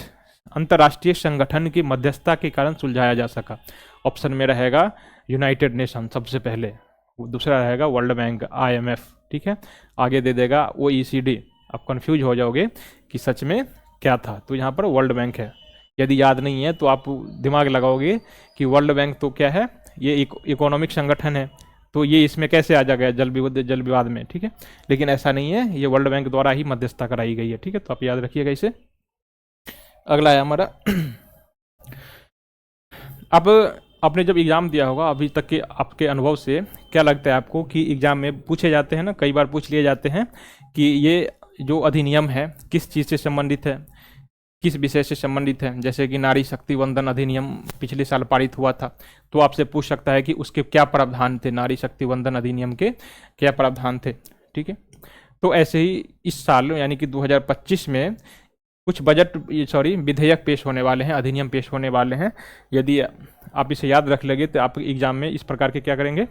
अंतर्राष्ट्रीय संगठन की मध्यस्थता के कारण सुलझाया जा सका। ऑप्शन में रहेगा यूनाइटेड नेशन सबसे पहले, दूसरा रहेगा वर्ल्ड बैंक IMF। ठीक है, आगे दे देगा OECD। आप कंफ्यूज हो जाओगे कि सच में क्या था, तो यहाँ पर वर्ल्ड बैंक है। यदि याद नहीं है तो आप दिमाग लगाओगे कि वर्ल्ड बैंक तो क्या है, ये इकोनॉमिक संगठन है, तो ये इसमें कैसे आ जाएगा जल विवाद में। ठीक है, लेकिन ऐसा नहीं है, ये वर्ल्ड बैंक द्वारा ही मध्यस्थता कराई गई है। ठीक है, तो आप याद रखिएगा इसे। अगला है हमारा अब आपने जब एग्ज़ाम दिया होगा, अभी तक के आपके अनुभव से क्या लगता है आपको कि एग्ज़ाम में पूछे जाते हैं ना, कई बार पूछ लिए जाते हैं कि ये जो अधिनियम है किस चीज़ से संबंधित है, किस विषय से संबंधित है। जैसे कि नारी शक्ति वंदन अधिनियम पिछले साल पारित हुआ था, तो आपसे पूछ सकता है कि उसके क्या प्रावधान थे, नारी शक्ति वंदन अधिनियम के क्या प्रावधान थे। ठीक है, तो ऐसे ही इस साल यानी कि 2025 में कुछ विधेयक पेश होने वाले हैं, अधिनियम पेश होने वाले हैं। यदि आप इसे याद रख लेंगे तो आप एग्जाम में इस प्रकार के क्या करेंगे,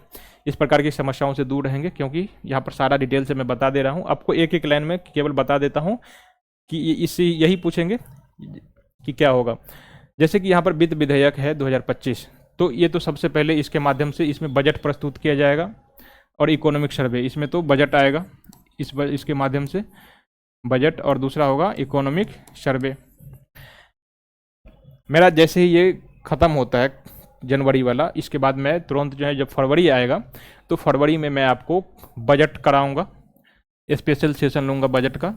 इस प्रकार की समस्याओं से दूर रहेंगे, क्योंकि यहाँ पर सारा डिटेल से मैं बता दे रहा हूँ। आपको एक एक लाइन में केवल बता देता हूँ कि इससे यही पूछेंगे कि क्या होगा। जैसे कि यहाँ पर वित्त विधेयक है 2025, तो ये तो सबसे पहले इसके माध्यम से इसमें बजट प्रस्तुत किया जाएगा और इकोनॉमिक सर्वे, इसमें तो बजट आएगा इसके माध्यम से बजट, और दूसरा होगा इकोनॉमिक सर्वे। मेरा जैसे ही ये ख़त्म होता है जनवरी वाला, इसके बाद मैं तुरंत जो है जब फरवरी आएगा तो फरवरी में मैं आपको बजट कराऊंगा, स्पेशल सेशन लूँगा बजट का,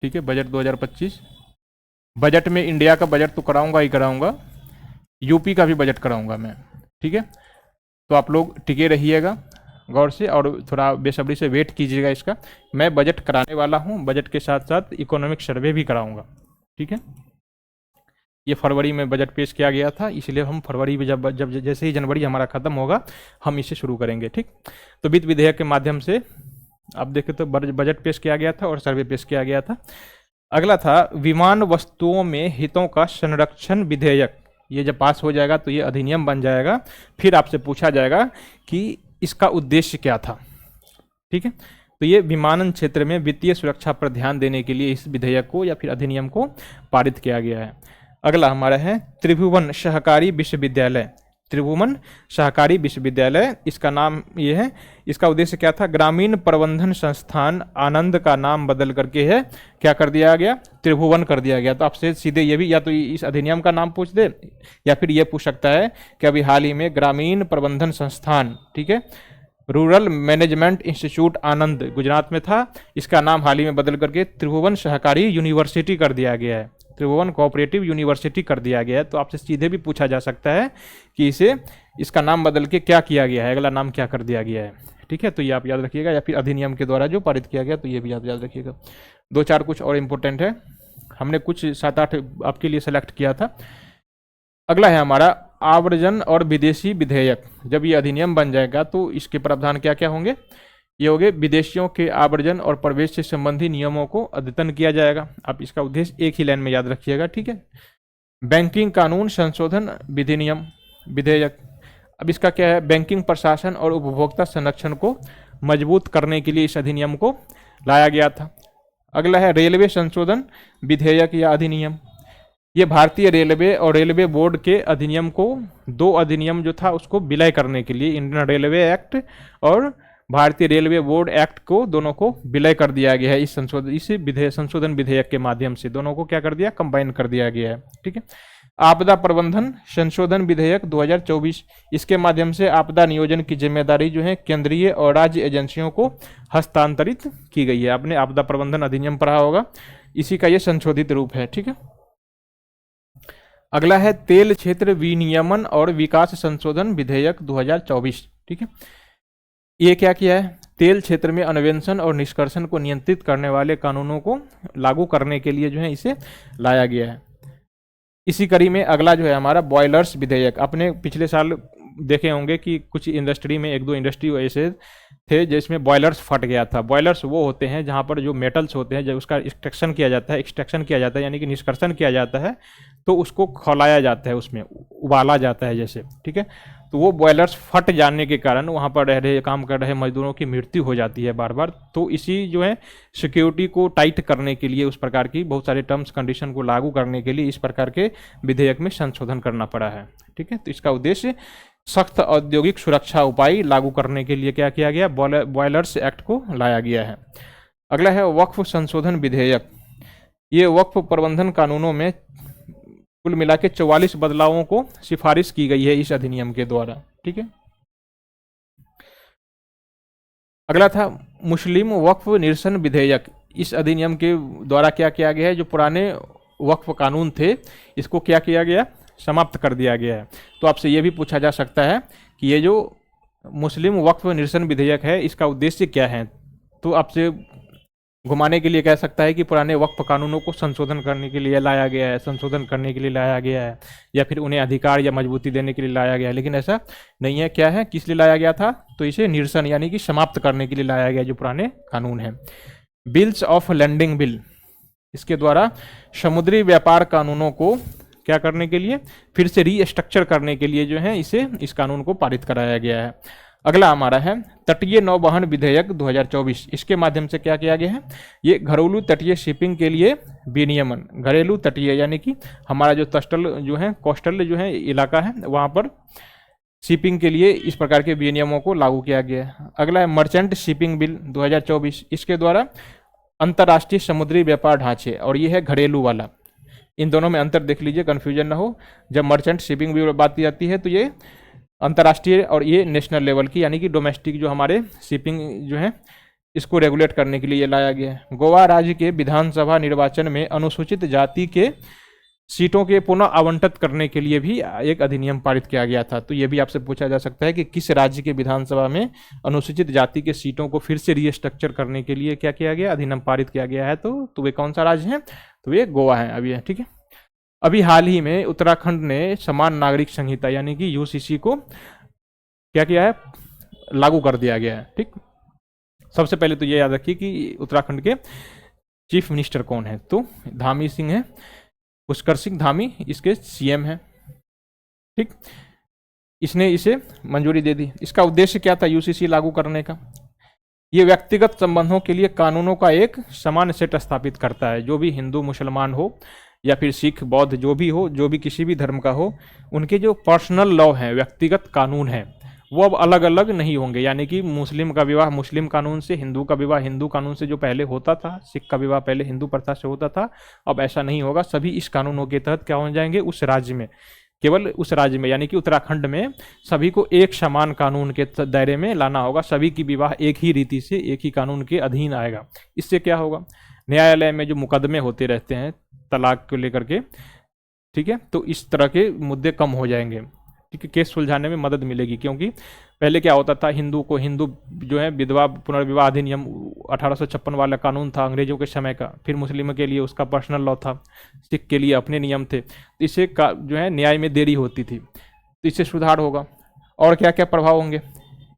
ठीक है। बजट 2025, बजट में इंडिया का बजट तो कराऊंगा ही कराऊंगा, यूपी का भी बजट कराऊंगा मैं, ठीक है। तो आप लोग टिके रहिएगा गौर से और थोड़ा बेसब्री से वेट कीजिएगा इसका। मैं बजट कराने वाला हूँ, बजट के साथ साथ इकोनॉमिक सर्वे भी कराऊंगा, ठीक है। ये फरवरी में बजट पेश किया गया था, इसलिए हम फरवरी में जब जैसे ही जनवरी हमारा ख़त्म होगा हम इसे शुरू करेंगे, ठीक। तो वित्त विधेयक के माध्यम से आप देखें तो बजट पेश किया गया था और सर्वे पेश किया गया था। अगला था विमान वस्तुओं में हितों का संरक्षण विधेयक। ये जब पास हो जाएगा तो ये अधिनियम बन जाएगा, फिर आपसे पूछा जाएगा कि इसका उद्देश्य क्या था, ठीक है। तो ये विमानन क्षेत्र में वित्तीय सुरक्षा पर ध्यान देने के लिए इस विधेयक को या फिर अधिनियम को पारित किया गया है। अगला हमारा है त्रिभुवन सहकारी विश्वविद्यालय। त्रिभुवन सहकारी विश्वविद्यालय, इसका नाम ये है, इसका उद्देश्य क्या था, ग्रामीण प्रबंधन संस्थान आनंद का नाम बदल करके है क्या कर दिया गया, त्रिभुवन कर दिया गया। तो आपसे सीधे ये भी या तो इस अधिनियम का नाम पूछ दे या फिर ये पूछ सकता है कि अभी हाल ही में ग्रामीण प्रबंधन संस्थान, ठीक है, रूरल मैनेजमेंट इंस्टीट्यूट आनंद गुजरात में था, इसका नाम हाल ही में बदल करके त्रिभुवन सहकारी यूनिवर्सिटी कर दिया गया है, त्रिभुवन कोऑपरेटिव यूनिवर्सिटी कर दिया गया है। तो आपसे सीधे भी पूछा जा सकता है कि इसका नाम बदल के क्या किया गया है, अगला नाम क्या कर दिया गया है, ठीक है। तो ये आप याद रखिएगा, या फिर अधिनियम के द्वारा जो पारित किया गया, तो ये भी याद रखिएगा। 2-4 कुछ और इम्पोर्टेंट है, हमने कुछ 7-8 आपके लिए सेलेक्ट किया था। अगला है हमारा आव्रजन और विदेशी विधेयक। जब ये अधिनियम बन जाएगा तो इसके प्रावधान क्या क्या होंगे, ये होंगे विदेशियों के आवर्जन और प्रवेश से संबंधी नियमों को अद्यतन किया जाएगा। आप इसका उद्देश्य एक ही लाइन में याद रखिएगा, ठीक है। बैंकिंग कानून संशोधन विधिनियम विधेयक, अब इसका क्या है, बैंकिंग प्रशासन और उपभोक्ता संरक्षण को मजबूत करने के लिए इस अधिनियम को लाया गया था। अगला है रेलवे संशोधन विधेयक या अधिनियम। ये भारतीय रेलवे और रेलवे बोर्ड के अधिनियम को, 2 अधिनियम जो था उसको विलय करने के लिए, इंडियन रेलवे एक्ट और भारतीय रेलवे बोर्ड एक्ट को, दोनों को विलय कर दिया गया है इस संशोधन विधेयक के माध्यम से। दोनों को क्या कर दिया, कंबाइन कर दिया गया है, ठीक है। आपदा प्रबंधन संशोधन विधेयक 2024, इसके माध्यम से आपदा नियोजन की जिम्मेदारी जो है केंद्रीय और राज्य एजेंसियों को हस्तांतरित की गई है। आपने आपदा प्रबंधन अधिनियम पढ़ा होगा, इसी का ये संशोधित रूप है, ठीक है। अगला है तेल क्षेत्र विनियमन और विकास संशोधन विधेयक 2024, ठीक है। ये क्या किया है, तेल क्षेत्र में अन्वेषण और निष्कर्षण को नियंत्रित करने वाले कानूनों को लागू करने के लिए जो है इसे लाया गया है। इसी कड़ी में अगला जो है हमारा बॉयलर्स विधेयक। अपने पिछले साल देखे होंगे कि कुछ इंडस्ट्री में 1-2 इंडस्ट्री ऐसे थे जिसमें बॉयलर्स फट गया था। बॉयलर्स वो होते हैं जहाँ पर जो मेटल्स होते हैं, जब उसका एक्सट्रैक्शन किया जाता है यानी कि निष्कर्षण किया जाता है, तो उसको खौलाया जाता है, उसमें उबाला जाता है जैसे, ठीक है। तो वो बॉयलर्स फट जाने के कारण वहाँ पर काम कर रहे मजदूरों की मृत्यु हो जाती है बार बार। तो इसी जो है सिक्योरिटी को टाइट करने के लिए, उस प्रकार की बहुत सारे टर्म्स कंडीशन को लागू करने के लिए इस प्रकार के विधेयक में संशोधन करना पड़ा है, ठीक है। तो इसका उद्देश्य सख्त औद्योगिक सुरक्षा उपाय लागू करने के लिए क्या किया गया, बॉयलर्स एक्ट को लाया गया है। अगला है वक्फ संशोधन विधेयक। ये वक्फ प्रबंधन कानूनों में कुल मिला के 44 बदलावों को सिफारिश की गई है इस अधिनियम के द्वारा, ठीक है। अगला था मुस्लिम वक्फ निरसन विधेयक। इस अधिनियम के द्वारा क्या किया गया है, जो पुराने वक्फ कानून थे इसको क्या किया गया, समाप्त कर दिया गया है। तो आपसे ये भी पूछा जा सकता है कि ये जो मुस्लिम वक्फ निरसन विधेयक है इसका उद्देश्य क्या है। तो आपसे घुमाने के लिए कह सकता है कि पुराने वक्फ कानूनों को संशोधन करने के लिए लाया गया है, संशोधन करने के लिए लाया गया है, या फिर उन्हें अधिकार या मजबूती देने के लिए लाया गया है, लेकिन ऐसा नहीं है। क्या है, किस लिए लाया गया था, तो इसे निरसन यानी कि समाप्त करने के लिए लाया गया जो पुराने कानून हैं। बिल्स ऑफ लैंडिंग बिल, इसके द्वारा समुद्री व्यापार कानूनों को क्या करने के लिए, फिर से रीस्ट्रक्चर करने के लिए जो है इस कानून को पारित कराया गया है। अगला हमारा है तटीय नौवहन विधेयक 2024। इसके माध्यम से क्या किया गया है, ये घरेलू तटीय शिपिंग के लिए विनियमन, घरेलू तटीय यानी कि हमारा जो तटल जो है कोस्टल जो है इलाका है वहाँ पर शिपिंग के लिए इस प्रकार के विनियमों को लागू किया गया है। अगला है मर्चेंट शिपिंग बिल 2024। इसके द्वारा अंतर्राष्ट्रीय समुद्री व्यापार ढांचे, और ये है घरेलू वाला। इन दोनों में अंतर देख लीजिए, कन्फ्यूजन ना हो। जब मर्चेंट शिपिंग बिल बात की जाती है तो ये अंतर्राष्ट्रीय और ये नेशनल लेवल की यानी कि डोमेस्टिक जो हमारे शिपिंग जो है इसको रेगुलेट करने के लिए ये लाया गया है। गोवा राज्य के विधानसभा निर्वाचन में अनुसूचित जाति के सीटों के पुनः आवंटित करने के लिए भी एक अधिनियम पारित किया गया था। तो ये भी आपसे पूछा जा सकता है कि किस राज्य के विधानसभा में अनुसूचित जाति के सीटों को फिर से रीस्ट्रक्चर करने के लिए क्या किया गया, अधिनियम पारित किया गया है। तो वे कौन सा राज्य है, तो ये गोवा है अभी है, ठीक है। अभी हाल ही में उत्तराखंड ने समान नागरिक संहिता यानी कि यूसीसी को क्या किया है, लागू कर दिया गया है, ठीक। सबसे पहले तो ये याद रखिए कि उत्तराखंड के चीफ मिनिस्टर कौन है, तो धामी सिंह है, पुष्कर सिंह धामी इसके सीएम है, ठीक। इसने इसे मंजूरी दे दी। इसका उद्देश्य क्या था यूसीसी लागू करने का, ये व्यक्तिगत संबंधों के लिए कानूनों का एक समान सेट स्थापित करता है। जो भी हिंदू मुसलमान हो या फिर सिख बौद्ध जो भी हो, जो भी किसी भी धर्म का हो, उनके जो पर्सनल लॉ हैं, व्यक्तिगत कानून हैं, वो अब अलग अलग नहीं होंगे। यानी कि मुस्लिम का विवाह मुस्लिम कानून से, हिंदू का विवाह हिंदू कानून से जो पहले होता था, सिख का विवाह पहले हिंदू प्रथा से होता था, अब ऐसा नहीं होगा। सभी इस कानूनों के तहत क्या हो जाएंगे, उस राज्य में, केवल उस राज्य में यानी कि उत्तराखंड में सभी को एक समान कानून के दायरे में लाना होगा। सभी की विवाह एक ही रीति से एक ही कानून के अधीन आएगा। इससे क्या होगा, न्यायालय में जो मुकदमे होते रहते हैं तलाक को लेकर के, ठीक है, तो इस तरह के मुद्दे कम हो जाएंगे, ठीक है। केस सुलझाने में मदद मिलेगी, क्योंकि पहले क्या होता था, हिंदू को हिंदू जो है विधवा पुनर्विवाह अधिनियम 1856 वाला कानून था अंग्रेजों के समय का, फिर मुस्लिम के लिए उसका पर्सनल लॉ था, सिख के लिए अपने नियम थे। तो इससे जो है न्याय में देरी होती थी, तो इससे सुधार होगा। और क्या क्या प्रभाव होंगे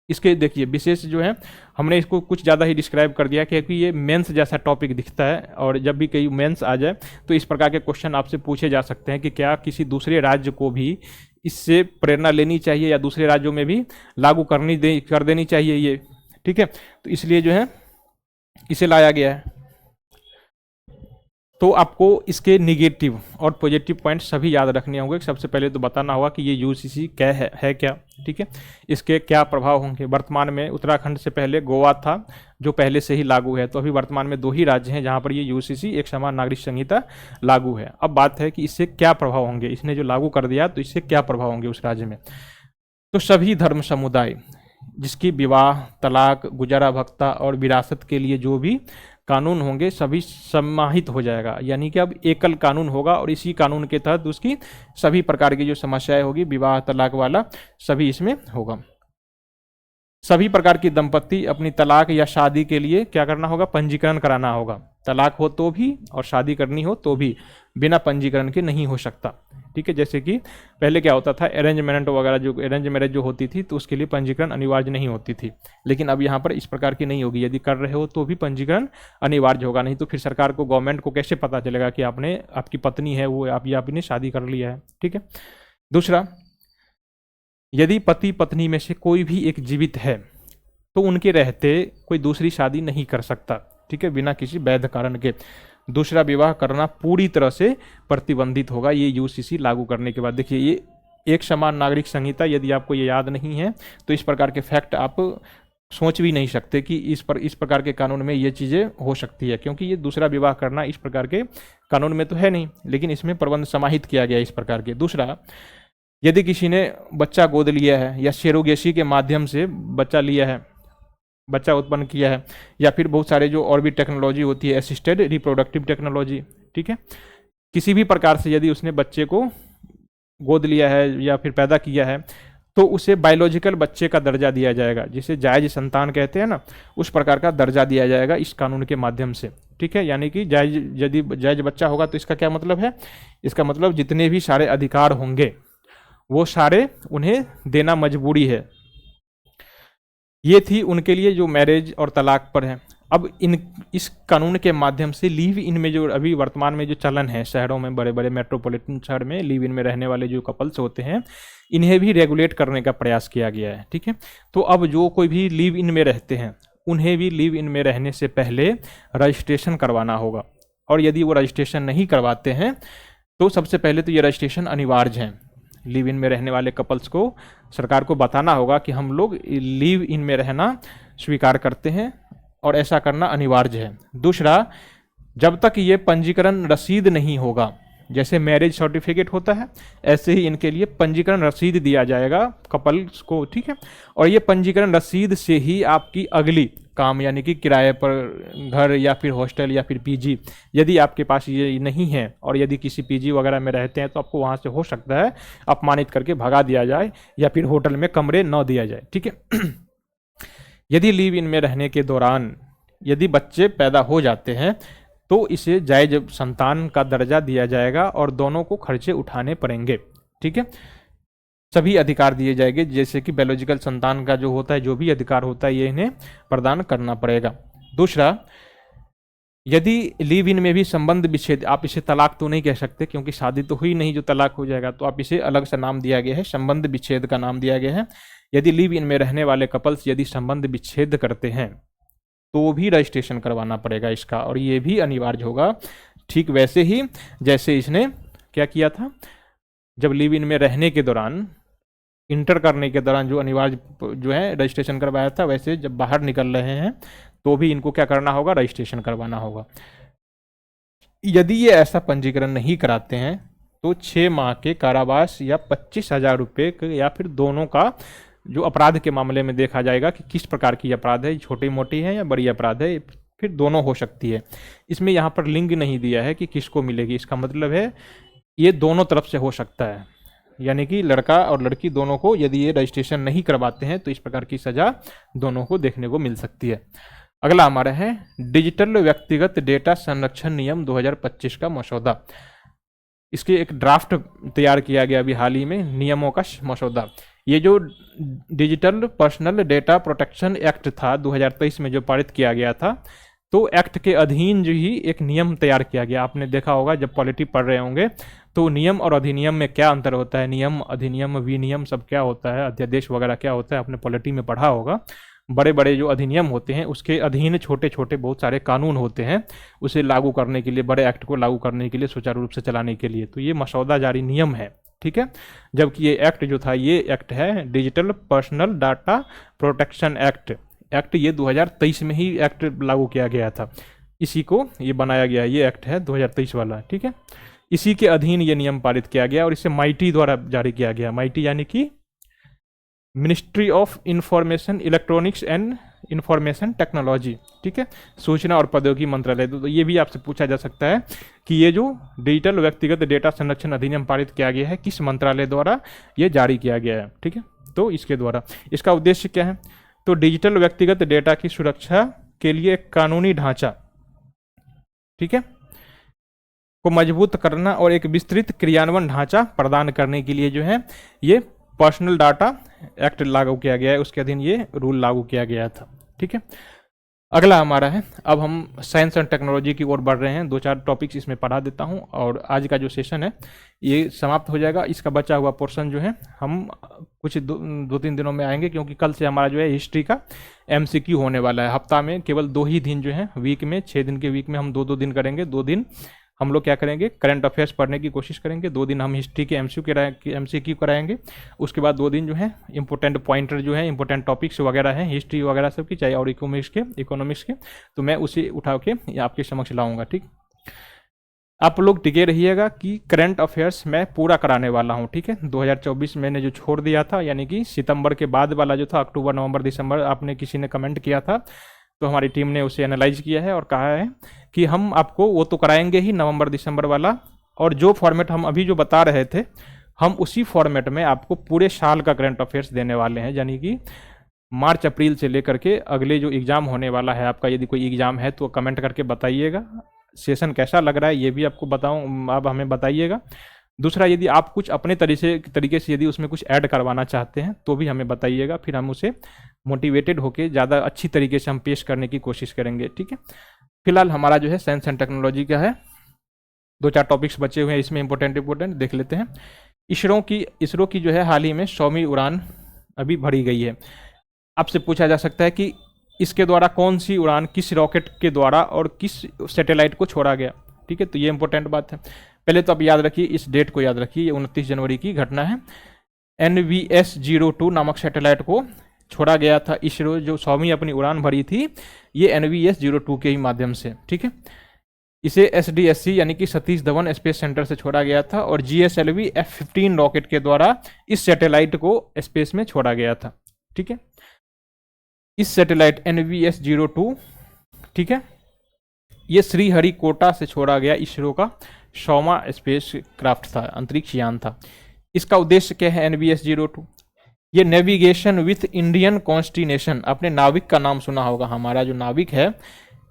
इसके, देखिए विशेष जो है हमने इसको कुछ ज़्यादा ही डिस्क्राइब कर दिया, क्योंकि ये मेंस जैसा टॉपिक दिखता है, और जब भी कहीं मेंस आ जाए तो इस प्रकार के क्वेश्चन आपसे पूछे जा सकते हैं कि क्या किसी दूसरे राज्य को भी इससे प्रेरणा लेनी चाहिए या दूसरे राज्यों में भी लागू कर देनी चाहिए ये, ठीक है। तो इसलिए जो है इसे लाया गया है। तो आपको इसके निगेटिव और पॉजिटिव पॉइंट सभी याद रखने होंगे। सबसे पहले तो बताना होगा कि ये यूसीसी क्या है क्या, ठीक है, इसके क्या प्रभाव होंगे। वर्तमान में उत्तराखंड से पहले गोवा था जो पहले से ही लागू है, तो अभी वर्तमान में 2 ही राज्य हैं जहां पर ये यूसीसी एक समान नागरिक संहिता लागू है। अब बात है कि इससे क्या प्रभाव होंगे, इसने जो लागू कर दिया तो इससे क्या प्रभाव होंगे उस राज्य में। तो सभी धर्म समुदाय जिसकी विवाह, तलाक, गुजारा भत्ता और विरासत के लिए जो भी कानून होंगे सभी समाहित हो जाएगा। यानी कि अब एकल कानून होगा और इसी कानून के तहत उसकी सभी प्रकार की जो समस्याएं होगी, विवाह तलाक वाला, सभी इसमें होगा। सभी प्रकार की दंपत्ति अपनी तलाक या शादी के लिए क्या करना होगा, पंजीकरण कराना होगा। तलाक हो तो भी और शादी करनी हो तो भी बिना पंजीकरण के नहीं हो सकता, ठीक है। जैसे कि पहले क्या होता था, अरेंजमेंट वगैरह जो अरेंज मैरिज जो होती थी तो उसके लिए पंजीकरण अनिवार्य नहीं होती थी, लेकिन अब यहाँ पर इस प्रकार की नहीं होगी। यदि कर रहे हो तो भी पंजीकरण अनिवार्य होगा, नहीं तो फिर सरकार को, गवर्नमेंट को कैसे पता चलेगा कि आपकी पत्नी है वो आपने शादी कर लिया है, ठीक है। दूसरा, यदि पति पत्नी में से कोई भी एक जीवित है तो उनके रहते कोई दूसरी शादी नहीं कर सकता, ठीक है, बिना किसी वैध कारण के। दूसरा विवाह करना पूरी तरह से प्रतिबंधित होगा ये यूसीसी लागू करने के बाद। देखिए ये एक समान नागरिक संहिता, यदि आपको ये याद नहीं है तो इस प्रकार के फैक्ट आप सोच भी नहीं सकते कि इस प्रकार के कानून में ये चीज़ें हो सकती है, क्योंकि ये दूसरा विवाह करना इस प्रकार के कानून में तो है नहीं, लेकिन इसमें प्रबंध समाहित किया गया इस प्रकार के। दूसरा, यदि किसी ने बच्चा गोद लिया है या सेरोगेसी के माध्यम से बच्चा लिया है, बच्चा उत्पन्न किया है, या फिर बहुत सारे जो और भी टेक्नोलॉजी होती है, असिस्टेड रिप्रोडक्टिव टेक्नोलॉजी, ठीक है, किसी भी प्रकार से यदि उसने बच्चे को गोद लिया है या फिर पैदा किया है तो उसे बायोलॉजिकल बच्चे का दर्जा दिया जाएगा, जिसे जायज संतान कहते हैं ना, उस प्रकार का दर्जा दिया जाएगा इस कानून के माध्यम से, ठीक है। यानी कि यदि जायज बच्चा होगा तो इसका क्या मतलब है, इसका मतलब जितने भी सारे अधिकार होंगे वो सारे उन्हें देना मजबूरी है। ये थी उनके लिए जो मैरिज और तलाक पर है। अब इस कानून के माध्यम से लिव इन में जो अभी वर्तमान में जो चलन है शहरों में, बड़े बड़े मेट्रोपॉलिटन शहर में लिव इन में रहने वाले जो कपल्स होते हैं, इन्हें भी रेगुलेट करने का प्रयास किया गया है। ठीक है, तो अब जो कोई भी लिव इन में रहते हैं उन्हें भी लिव इन में रहने से पहले रजिस्ट्रेशन करवाना होगा, और यदि वो रजिस्ट्रेशन नहीं करवाते हैं तो सबसे पहले तो ये रजिस्ट्रेशन अनिवार्य है। लिव इन में रहने वाले कपल्स को सरकार को बताना होगा कि हम लोग लिव इन में रहना स्वीकार करते हैं और ऐसा करना अनिवार्य है। दूसरा, जब तक ये पंजीकरण रसीद नहीं होगा, जैसे मैरिज सर्टिफिकेट होता है ऐसे ही इनके लिए पंजीकरण रसीद दिया जाएगा कपल्स को। ठीक है, और ये पंजीकरण रसीद से ही आपकी अगली काम, यानी कि किराए पर घर या फिर हॉस्टल या फिर पीजी, यदि आपके पास ये नहीं है और यदि किसी पीजी वगैरह में रहते हैं तो आपको वहाँ से हो सकता है अपमानित करके भगा दिया जाए या फिर होटल में कमरे न दिया जाए। ठीक है, यदि लिव इन में रहने के दौरान यदि बच्चे पैदा हो जाते हैं तो इसे जायज संतान का दर्जा दिया जाएगा और दोनों को खर्चे उठाने पड़ेंगे। ठीक है, सभी अधिकार दिए जाएंगे, जैसे कि बायोलॉजिकल संतान का जो होता है, जो भी अधिकार होता है, ये इन्हें प्रदान करना पड़ेगा। दूसरा, यदि लिव इन में भी संबंध विच्छेद, आप इसे तलाक तो नहीं कह सकते क्योंकि शादी तो हुई नहीं जो तलाक हो जाएगा, तो आप इसे अलग सा नाम दिया गया है, संबंध विच्छेद का नाम दिया गया है। यदि लिव इन में रहने वाले कपल्स यदि संबंध विच्छेद करते हैं तो भी रजिस्ट्रेशन करवाना पड़ेगा इसका, और ये भी अनिवार्य होगा। ठीक वैसे ही जैसे इसने क्या किया था, जब लिव इन में रहने के दौरान, इंटर करने के दौरान जो अनिवार्य जो है रजिस्ट्रेशन करवाया था, वैसे जब बाहर निकल रहे हैं तो भी इनको क्या करना होगा, रजिस्ट्रेशन करवाना होगा। यदि ये ऐसा पंजीकरण नहीं कराते हैं तो 6 माह के कारावास या 25,000 रुपये या फिर दोनों का, जो अपराध के मामले में देखा जाएगा कि किस प्रकार की अपराध है, छोटी मोटी है या बड़ी अपराध है, फिर दोनों हो सकती है। इसमें यहाँ पर लिंग नहीं दिया है कि किसको मिलेगी, इसका मतलब है ये दोनों तरफ से हो सकता है, यानी कि लड़का और लड़की दोनों को यदि ये रजिस्ट्रेशन नहीं करवाते हैं तो इस प्रकार की सजा दोनों को देखने को मिल सकती है। अगला हमारा है डिजिटल व्यक्तिगत डेटा संरक्षण नियम 2025 का मसौदा। इसके एक ड्राफ्ट तैयार किया गया अभी हाल ही में, नियमों का मसौदा। ये जो digital personal data protection act था 2023 में जो पारित किया गया था, तो एक्ट के अधीन जो ही एक नियम तैयार किया गया। आपने देखा होगा जब पॉलिटी पढ़ रहे होंगे तो नियम और अधिनियम में क्या अंतर होता है, नियम, अधिनियम, विनियम सब क्या होता है, अध्यादेश वगैरह क्या होता है, आपने पॉलिटी में पढ़ा होगा। बड़े बड़े जो अधिनियम होते हैं उसके अधीन छोटे छोटे बहुत सारे कानून होते हैं, उसे लागू करने के लिए, बड़े एक्ट को लागू करने के लिए, सुचारू रूप से चलाने के लिए। तो ये मसौदा जारी नियम है। ठीक है, जबकि ये एक्ट जो था, ये एक्ट है digital personal data protection act ये 2023 में ही एक्ट लागू किया गया था, इसी को ये बनाया गया, ये एक्ट है 2023 वाला। ठीक है, इसी के अधीन ये नियम पारित किया गया और इसे माइटी द्वारा जारी किया गया। माइटी यानी कि ministry of information, electronics and information technology. ठीक है, सूचना और प्रौद्योगिकी मंत्रालय। तो ये भी आपसे पूछा जा सकता है कि ये जो डिजिटल व्यक्तिगत डेटा संरक्षण अधिनियम पारित किया गया है, किस मंत्रालय द्वारा ये जारी किया गया है। ठीक है, तो इसके द्वारा, इसका उद्देश्य क्या है, तो डिजिटल व्यक्तिगत डेटा की सुरक्षा के लिए एक कानूनी ढांचा, ठीक है, को मजबूत करना और एक विस्तृत क्रियान्वयन ढांचा प्रदान करने के लिए जो है ये पर्सनल डाटा एक्ट लागू किया गया है, उसके अधीन ये रूल लागू किया गया था। ठीक है, अगला हमारा है, अब हम साइंस एंड टेक्नोलॉजी की ओर बढ़ रहे हैं। 2-4 टॉपिक्स इसमें पढ़ा देता हूं और आज का जो सेशन है ये समाप्त हो जाएगा। इसका बचा हुआ पोर्शन जो है हम कुछ 2-3 दिनों में आएंगे, क्योंकि कल से हमारा जो है हिस्ट्री का MCQ होने वाला है। हफ्ता में केवल 2 ही दिन जो है, वीक में 6 दिन के वीक में हम 2-2 दिन करेंगे। 2 दिन हम लोग क्या करेंगे, करंट अफेयर्स पढ़ने की कोशिश करेंगे। 2 दिन हम हिस्ट्री के MCQ कराएंगे। उसके बाद 2 दिन जो है इंपॉर्टेंट पॉइंटर जो है, इंपॉर्टेंट टॉपिक्स वगैरह हैं हिस्ट्री वगैरह सब की, चाहे और इकोनॉमिक्स के, तो मैं उसे उठा के आपके समक्ष लाऊंगा। ठीक, आप लोग टिके रहिएगा कि करंट अफेयर्स मैं पूरा कराने वाला हूं। ठीक है, 2024 मैंने जो छोड़ दिया था, यानी कि सितंबर के बाद वाला जो था, अक्टूबर, नवंबर, दिसंबर, आपने किसी ने कमेंट किया था, तो हमारी टीम ने उसे एनालाइज किया है और कहा है कि हम आपको वो तो कराएंगे ही नवंबर दिसंबर वाला, और जो फॉर्मेट हम अभी जो बता रहे थे, हम उसी फॉर्मेट में आपको पूरे साल का करंट अफेयर्स देने वाले हैं। यानी कि मार्च अप्रैल से लेकर के अगले जो एग्ज़ाम होने वाला है आपका, यदि कोई एग्ज़ाम है तो कमेंट करके बताइएगा। सेशन कैसा लग रहा है ये भी आपको बताऊँ, आप हमें बताइएगा। दूसरा, यदि आप कुछ अपने तरीके से यदि उसमें कुछ ऐड करवाना चाहते हैं तो भी हमें बताइएगा, फिर हम उसे मोटिवेटेड होकर ज़्यादा अच्छी तरीके से हम पेश करने की कोशिश करेंगे। ठीक है, फिलहाल हमारा जो है साइंस एंड टेक्नोलॉजी का है, 2-4 टॉपिक्स बचे हुए हैं इसमें, इंपॉर्टेंट देख लेते हैं। इसरो की जो है हाल ही में 100वीं उड़ान अभी भरी गई है। आपसे पूछा जा सकता है कि इसके द्वारा कौन सी उड़ान किस रॉकेट के द्वारा और किस सैटेलाइट को छोड़ा गया। ठीक है, तो ये इंपॉर्टेंट बात है। पहले तो आप याद रखिए, इस डेट को याद रखिए, ये 29 जनवरी की घटना है। NVS-02 नामक सैटेलाइट को छोड़ा गया था। इसरो जो 100वीं अपनी उड़ान भरी थी, ये NVS-02 के ही माध्यम से। ठीक है, इसे SDSC यानी कि सतीश धवन स्पेस सेंटर से छोड़ा गया था और GSLV F-15 रॉकेट के द्वारा इस सैटेलाइट को स्पेस में छोड़ा गया था। ठीक है, इस सैटेलाइट NVS-02, ठीक है, ये श्रीहरिकोटा से छोड़ा गया इसरो का 100वां स्पेस क्राफ्ट था, अंतरिक्ष यान था। इसका उद्देश्य क्या है NVS-02? ये नेविगेशन विथ इंडियन कॉन्स्टिनेशन, आपने नाविक का नाम सुना होगा, हमारा जो नाविक है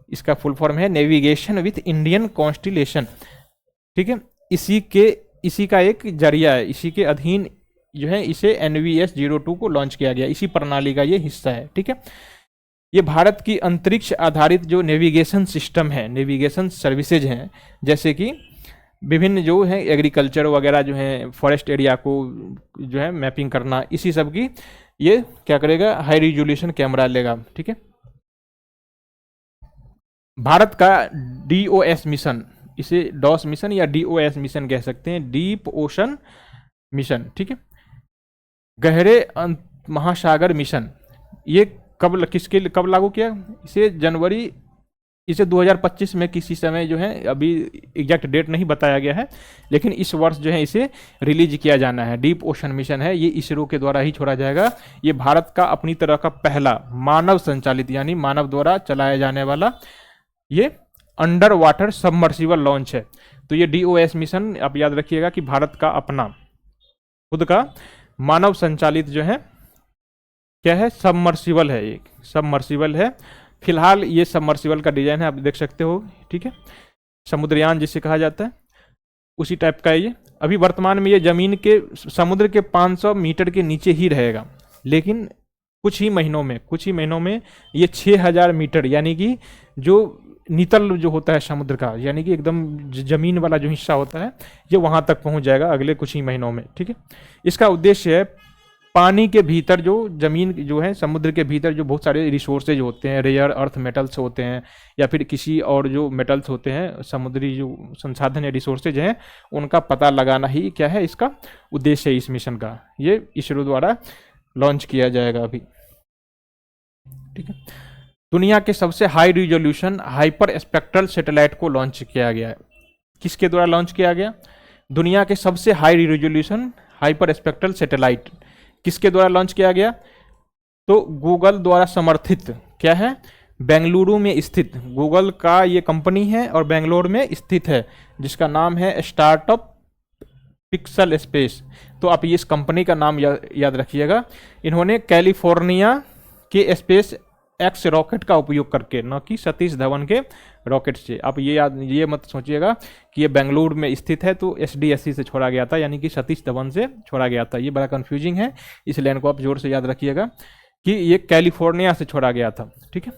इसका फुल फॉर्म है नेविगेशन विथ इंडियन कॉन्स्टिलेशन। ठीक है, इसी का एक जरिया है, इसी के अधीन जो है इसे NVS-02 को लॉन्च किया गया, इसी प्रणाली का ये हिस्सा है। ठीक है, ये भारत की अंतरिक्ष आधारित जो नेविगेशन सिस्टम है, नेविगेशन सर्विसेज हैं, जैसे कि विभिन्न जो है एग्रीकल्चर वगैरह जो है, फॉरेस्ट एरिया को जो है मैपिंग करना, इसी सब की ये क्या करेगा, हाई रिजोल्यूशन कैमरा लेगा। ठीक है, भारत का DOS मिशन, इसे डॉस मिशन या DOS मिशन कह सकते हैं, डीप ओशन मिशन। ठीक है, गहरे महासागर मिशन, ये कब लागू किया? इसे 2025 में किसी समय जो है, अभी एग्जैक्ट डेट नहीं बताया गया है, लेकिन इस वर्ष जो है इसे रिलीज किया जाना है। डीप ओशन मिशन है, ये इसरो के द्वारा ही छोड़ा जाएगा। ये भारत का अपनी तरह का पहला मानव संचालित यानी मानव द्वारा चलाया जाने वाला ये अंडर वाटर सबमर्सिबल लॉन्च है। तो ये DOS मिशन आप याद रखिएगा कि भारत का अपना खुद का मानव संचालित जो है क्या है, सबमर्सिबल है, एक सबमर्सिबल है। फिलहाल ये सबमर्सिबल का डिजाइन है, आप देख सकते हो। ठीक है, समुद्रयान जिसे कहा जाता है, उसी टाइप का है ये। अभी वर्तमान में ये जमीन के समुद्र के 500 मीटर के नीचे ही रहेगा, लेकिन कुछ ही महीनों में ये 6000 मीटर यानी कि जो नितल जो होता है समुद्र का, यानी कि एकदम जमीन वाला जो हिस्सा होता है, ये वहां तक पहुंच जाएगा अगले कुछ ही महीनों में। ठीक है, इसका उद्देश्य है पानी के भीतर जो जमीन जो है, समुद्र के भीतर जो बहुत सारे रिसोर्सेज होते हैं, रेयर अर्थ मेटल्स होते हैं या फिर किसी और जो मेटल्स होते हैं, समुद्री जो संसाधन या रिसोर्सेज हैं, उनका पता लगाना ही क्या है इसका उद्देश्य है इस मिशन का। ये इसरो द्वारा लॉन्च किया जाएगा अभी। ठीक है, दुनिया के सबसे high resolution hyper spectral satellite को लॉन्च किया गया है। किसके द्वारा लॉन्च किया गया? दुनिया के सबसे high resolution hyper spectral satellite किसके द्वारा लॉन्च किया गया? तो गूगल द्वारा समर्थित क्या है, बेंगलुरु में स्थित गूगल का ये कंपनी है और बेंगलोर में स्थित है, जिसका नाम है स्टार्टअप पिक्सल स्पेस। तो आप ये इस कंपनी का नाम याद रखिएगा। इन्होंने कैलिफोर्निया के स्पेस एक्स रॉकेट का उपयोग करके, न कि सतीश धवन के रॉकेट से, आप ये मत सोचिएगा कि ये बेंगलुरु में स्थित है तो SDSC से छोड़ा गया था, यानी कि सतीश धवन से छोड़ा गया था। ये बड़ा कंफ्यूजिंग है, इस लाइन को आप जोर से याद रखिएगा कि ये कैलिफोर्निया से छोड़ा गया था। ठीक है,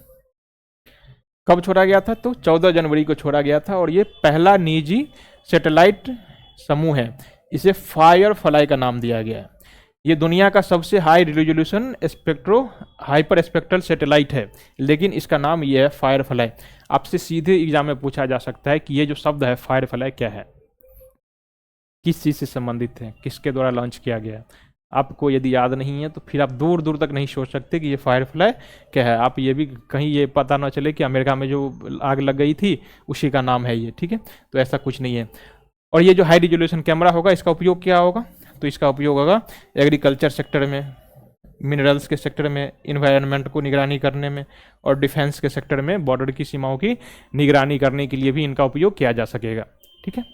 कब छोड़ा गया था? तो 14 जनवरी को छोड़ा गया था और ये पहला निजी सैटेलाइट समूह है। इसे फायरफ्लाई का नाम दिया गया है। ये दुनिया का सबसे high resolution hyper spectral satellite है, लेकिन इसका नाम ये है फायरफ्लाई। आपसे सीधे एग्जाम में पूछा जा सकता है कि ये जो शब्द है फायरफ्लाई क्या है, किस चीज़ से संबंधित है, किसके द्वारा लॉन्च किया गया है। आपको यदि याद नहीं है तो फिर आप दूर दूर तक नहीं सोच सकते कि ये फायरफ्लाई क्या है। आप ये भी कहीं ये पता ना चले कि अमेरिका में जो आग लग गई थी उसी का नाम है ये। ठीक है, तो ऐसा कुछ नहीं है। और ये जो हाई रिजोल्यूशन कैमरा होगा, इसका उपयोग क्या होगा? तो इसका उपयोग होगा एग्रीकल्चर सेक्टर में, मिनरल्स के सेक्टर में, इन्वायरमेंट को निगरानी करने में, और डिफेंस के सेक्टर में बॉर्डर की सीमाओं की निगरानी करने के लिए भी इनका उपयोग किया जा सकेगा। ठीक है,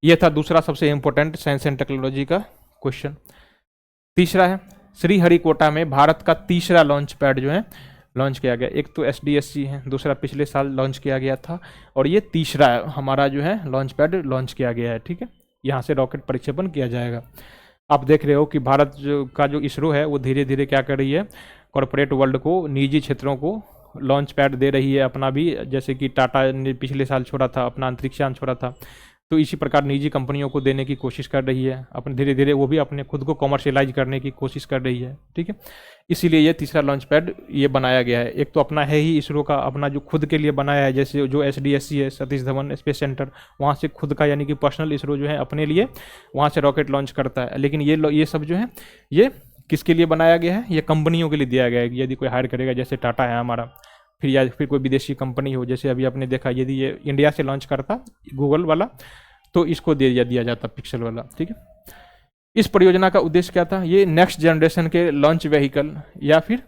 यह था दूसरा सबसे इंपॉर्टेंट साइंस एंड टेक्नोलॉजी का क्वेश्चन। तीसरा है श्रीहरिकोटा में भारत का तीसरा लॉन्च पैड जो है लॉन्च किया गया। एक तो SDSC है, दूसरा पिछले साल लॉन्च किया गया था, और ये तीसरा हमारा जो है लॉन्च पैड लॉन्च किया गया है। ठीक है, यहाँ से रॉकेट प्रक्षेपण किया जाएगा। आप देख रहे हो कि भारत का जो इसरो है वो धीरे धीरे क्या कर रही है, कॉरपोरेट वर्ल्ड को, निजी क्षेत्रों को लॉन्च पैड दे रही है अपना भी, जैसे कि टाटा ने पिछले साल छोड़ा था, अपना अंतरिक्षयान छोड़ा था। तो इसी प्रकार निजी कंपनियों को देने की कोशिश कर रही है, अपने धीरे धीरे वो भी अपने खुद को कॉमर्शियलाइज करने की कोशिश कर रही है। ठीक है, इसीलिए ये तीसरा लॉन्च पैड ये बनाया गया है। एक तो अपना है ही इसरो का अपना जो खुद के लिए बनाया है, जैसे जो SDSC है, सतीश धवन स्पेस सेंटर, वहाँ से खुद का यानी कि पर्सनल इसरो जो है अपने लिए वहाँ से रॉकेट लॉन्च करता है। लेकिन ये सब जो है ये किसके लिए बनाया गया है, ये कंपनियों के लिए दिया गया है कि यदि कोई हायर करेगा, जैसे टाटा है हमारा, फिर या फिर कोई विदेशी कंपनी हो, जैसे अभी आपने देखा यदि ये इंडिया से लॉन्च करता गूगल वाला तो इसको दिया जाता पिक्सल वाला। ठीक है, इस परियोजना का उद्देश्य क्या था, ये नेक्स्ट जनरेशन के लॉन्च व्हीकल या फिर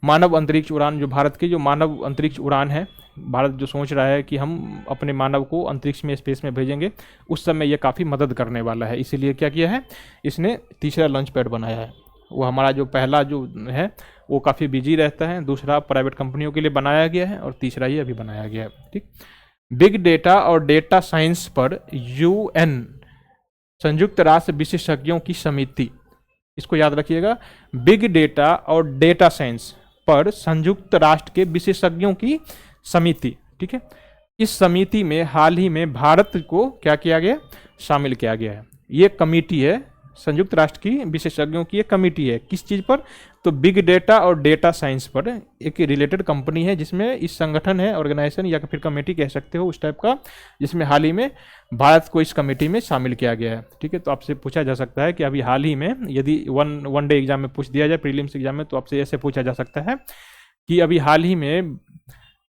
मानव अंतरिक्ष उड़ान, जो भारत की जो मानव अंतरिक्ष उड़ान है, भारत जो सोच रहा है कि हम अपने मानव को अंतरिक्ष में, स्पेस में भेजेंगे, उस समय ये काफ़ी मदद करने वाला है। इसीलिए क्या किया है, इसने तीसरा लॉन्च पैड बनाया है। वो हमारा जो पहला जो है वो काफ़ी बिजी रहता है, दूसरा प्राइवेट कंपनियों के लिए बनाया गया है, और तीसरा ये अभी बनाया गया है। ठीक, बिग डेटा और डेटा साइंस पर UN संयुक्त राष्ट्र विशेषज्ञों की समिति, इसको याद रखिएगा, बिग डेटा और डेटा साइंस पर संयुक्त राष्ट्र के विशेषज्ञों की समिति। ठीक है, इस समिति में हाल ही में भारत को क्या किया गया, शामिल किया गया है। ये कमेटी है, संयुक्त राष्ट्र की विशेषज्ञों की एक कमेटी है, किस चीज़ पर, तो बिग डेटा और डेटा साइंस पर एक रिलेटेड कंपनी है, जिसमें इस संगठन है, ऑर्गेनाइजेशन या फिर कमेटी कह सकते हो उस टाइप का, जिसमें हाल ही में भारत को इस कमेटी में शामिल किया गया है। ठीक है, तो आपसे पूछा जा सकता है कि अभी हाल ही में, यदि वन डे एग्जाम में पूछ दिया जाए, प्रीलिम्स एग्जाम में, तो आपसे ऐसे पूछा जा सकता है कि अभी हाल ही में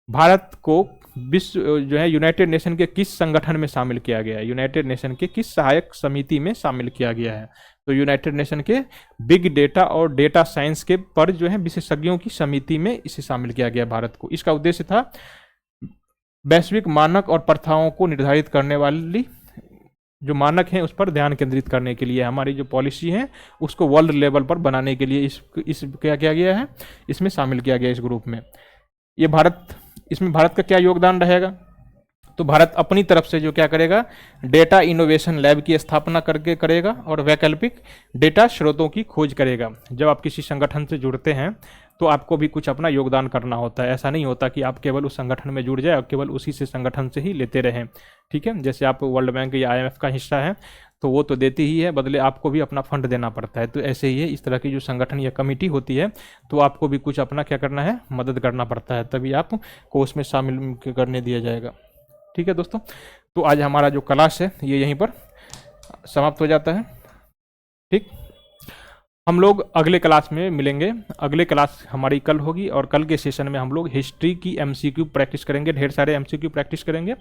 भारत को विश्व जो है यूनाइटेड नेशन के किस संगठन में शामिल किया गया है, यूनाइटेड नेशन के किस सहायक समिति में शामिल किया गया है। तो यूनाइटेड नेशन के बिग डेटा और डेटा साइंस के पर जो है विशेषज्ञों की समिति में इसे शामिल किया गया भारत को। इसका उद्देश्य था वैश्विक मानक और प्रथाओं को निर्धारित करने वाली जो मानक हैं उस पर ध्यान केंद्रित करने के लिए, हमारी जो पॉलिसी है उसको वर्ल्ड लेवल पर बनाने के लिए इस क्या किया गया है, इसमें शामिल किया गया इस ग्रुप में। ये इसमें भारत का क्या योगदान रहेगा, तो भारत अपनी तरफ से जो क्या करेगा, डेटा इनोवेशन लैब की स्थापना करके करेगा और वैकल्पिक डेटा स्रोतों की खोज करेगा। जब आप किसी संगठन से जुड़ते हैं तो आपको भी कुछ अपना योगदान करना होता है, ऐसा नहीं होता कि आप केवल उस संगठन में जुड़ जाए और केवल उसी से संगठन से ही लेते रहें। ठीक है, जैसे आप वर्ल्ड बैंक या IMF का हिस्सा है तो वो तो देती ही है, बदले आपको भी अपना फंड देना पड़ता है। तो ऐसे ही है, इस तरह की जो संगठन या कमेटी होती है तो आपको भी कुछ अपना क्या करना है, मदद करना पड़ता है, तभी आपको उसमें शामिल करने दिया जाएगा। ठीक है दोस्तों, तो आज हमारा जो क्लास है ये यहीं पर समाप्त हो जाता है। ठीक, हम लोग अगले क्लास में मिलेंगे। अगले क्लास हमारी कल होगी और कल के सेशन में हम लोग हिस्ट्री की MCQ प्रैक्टिस करेंगे, ढेर सारे MCQ प्रैक्टिस करेंगे।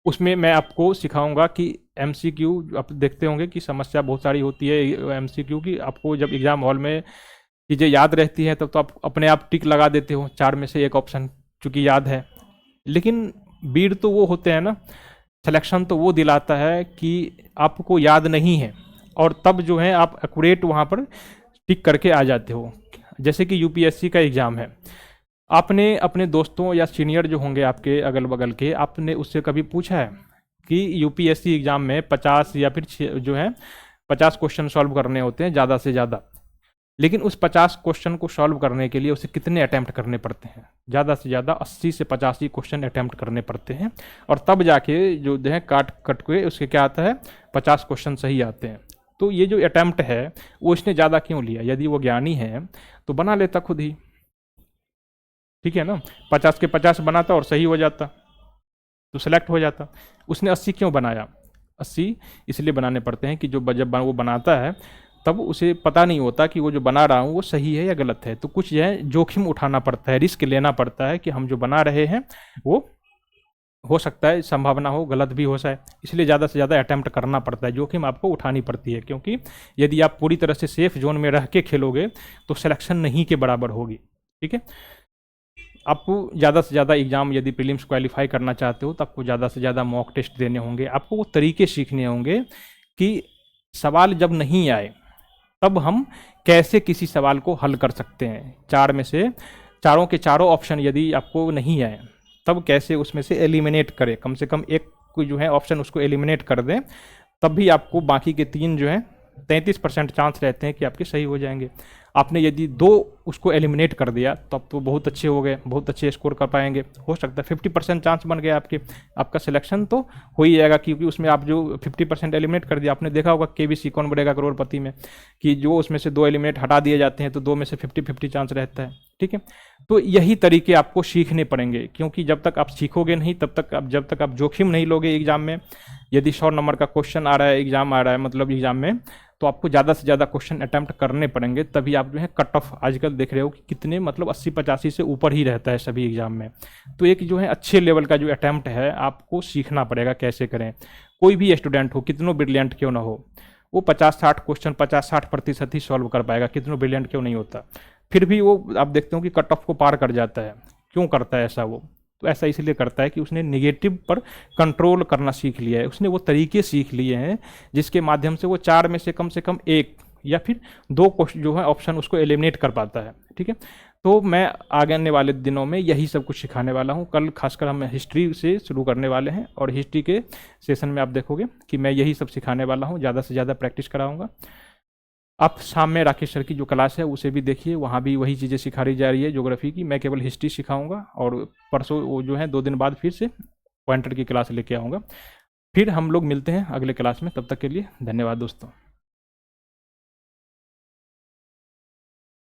उसमें मैं आपको सिखाऊंगा कि MCQ, आप देखते होंगे कि समस्या बहुत सारी होती है MCQ की, आपको जब एग्जाम हॉल में चीज़ें याद रहती हैं तब तो आप अपने आप टिक लगा देते हो, 4 में से एक ऑप्शन चूँकि याद है, लेकिन बीड तो वो होते हैं ना, सिलेक्शन तो वो दिलाता है कि आपको याद नहीं है और तब जो है आप एक्यूरेट वहाँ पर टिक करके आ जाते हो। जैसे कि UPSC का एग्ज़ाम है, आपने अपने दोस्तों या सीनियर जो होंगे आपके अगल बगल के, आपने उससे कभी पूछा है कि UPSC एग्ज़ाम में 50 या फिर जो है 50 क्वेश्चन सॉल्व करने होते हैं ज़्यादा से ज़्यादा, लेकिन उस 50 क्वेश्चन को सॉल्व करने के लिए उसे कितने अटैम्प्ट करने पड़ते हैं, ज़्यादा से ज़्यादा 80 से 85 क्वेश्चन अटैम्प्ट करने पड़ते हैं, और तब जाके जो है कट के उसके क्या आता है, 50 क्वेश्चन सही आते हैं। तो ये जो अटैम्प्ट है वो इसने ज़्यादा क्यों लिया, यदि वो ज्ञानी है तो बना लेता खुद ही, ठीक है ना, 50 के 50 बनाता और सही हो जाता तो सेलेक्ट हो जाता। उसने 80 क्यों बनाया, 80 इसलिए बनाने पड़ते हैं कि जब वो बनाता है तब उसे पता नहीं होता कि वो जो बना रहा हूँ वो सही है या गलत है, तो कुछ जो है जोखिम उठाना पड़ता है, रिस्क लेना पड़ता है कि हम जो बना रहे हैं वो हो सकता है संभावना हो गलत भी हो जाए, इसलिए ज़्यादा से ज़्यादा अटैम्प्ट करना पड़ता है, जोखिम आपको उठानी पड़ती है, क्योंकि यदि आप पूरी तरह से सेफ जोन में रह के खेलोगे तो सिलेक्शन नहीं के बराबर होगी। ठीक है, आपको ज़्यादा से ज़्यादा एग्जाम, यदि प्रीलिम्स क्वालिफाई करना चाहते हो तो आपको ज़्यादा से ज़्यादा मॉक टेस्ट देने होंगे, आपको वो तरीके सीखने होंगे कि सवाल जब नहीं आए तब हम कैसे किसी सवाल को हल कर सकते हैं। 4 में से चारों के चारों ऑप्शन यदि आपको नहीं आए तब कैसे उसमें से एलिमिनेट करें, कम से कम एक कोई जो है ऑप्शन उसको एलिमिनेट कर दें, तब भी आपको बाकी के 3 जो है 33% चांस रहते हैं कि आपके सही हो जाएंगे। आपने यदि 2 उसको एलिमिनेट कर दिया तो आप तो बहुत अच्छे हो गए, बहुत अच्छे स्कोर कर पाएंगे। हो सकता है 50% चांस बन गया आपके, आपका सिलेक्शन तो हो ही जाएगा, क्योंकि उसमें आप जो 50% एलिमिनेट कर दिया, आपने देखा होगा केबीसी कौन बनेगा करोड़पति में, कि जो उसमें से 2 एलिमिनेट हटा दिए जाते हैं तो 2 में से 50-50 चांस रहता है। ठीक है, तो यही तरीके आपको सीखने पड़ेंगे, क्योंकि जब तक आप सीखोगे नहीं तब तक आप, जब तक आप जोखिम नहीं लोगे एग्जाम में, यदि 100 नंबर का क्वेश्चन आ रहा है, एग्जाम आ रहा है मतलब एग्जाम में, तो आपको ज़्यादा से ज़्यादा क्वेश्चन अटैम्प्ट करने पड़ेंगे, तभी आप जो है कट ऑफ आजकल देख रहे हो कि कितने मतलब 80-85 से ऊपर ही रहता है सभी एग्जाम में। तो एक जो है अच्छे लेवल का जो अटैम्प्ट है आपको सीखना पड़ेगा कैसे करें। कोई भी स्टूडेंट हो, कितनों ब्रिलियंट क्यों ना हो, वो 50-60 क्वेश्चन 50-60% ही सॉल्व कर पाएगा, कितनों ब्रिलियंट क्यों नहीं होता, फिर भी वो आप देखते हो कि कट ऑफ को पार कर जाता है। क्यों करता है ऐसा वो? तो ऐसा इसलिए करता है कि उसने निगेटिव पर कंट्रोल करना सीख लिया है, उसने वो तरीके सीख लिए हैं जिसके माध्यम से वो 4 में से कम 1 या फिर 2 क्वेश्चन जो है ऑप्शन उसको एलिमिनेट कर पाता है। ठीक है, तो मैं आगे आने वाले दिनों में यही सब कुछ सिखाने वाला हूँ। कल खासकर हम हिस्ट्री से शुरू करने वाले हैं, और हिस्ट्री के सेशन में आप देखोगे कि मैं यही सब सिखाने वाला हूँ, ज़्यादा से ज़्यादा प्रैक्टिस कराऊंगा। आप शाम में राकेश सर की जो क्लास है उसे भी देखिए, वहाँ भी वही चीज़ें सिखाई जा रही है ज्योग्राफी की, मैं केवल हिस्ट्री सिखाऊंगा, और परसों वो जो है 2 दिन बाद फिर से पॉइंटर की क्लास लेके आऊँगा। फिर हम लोग मिलते हैं अगले क्लास में, तब तक के लिए धन्यवाद दोस्तों।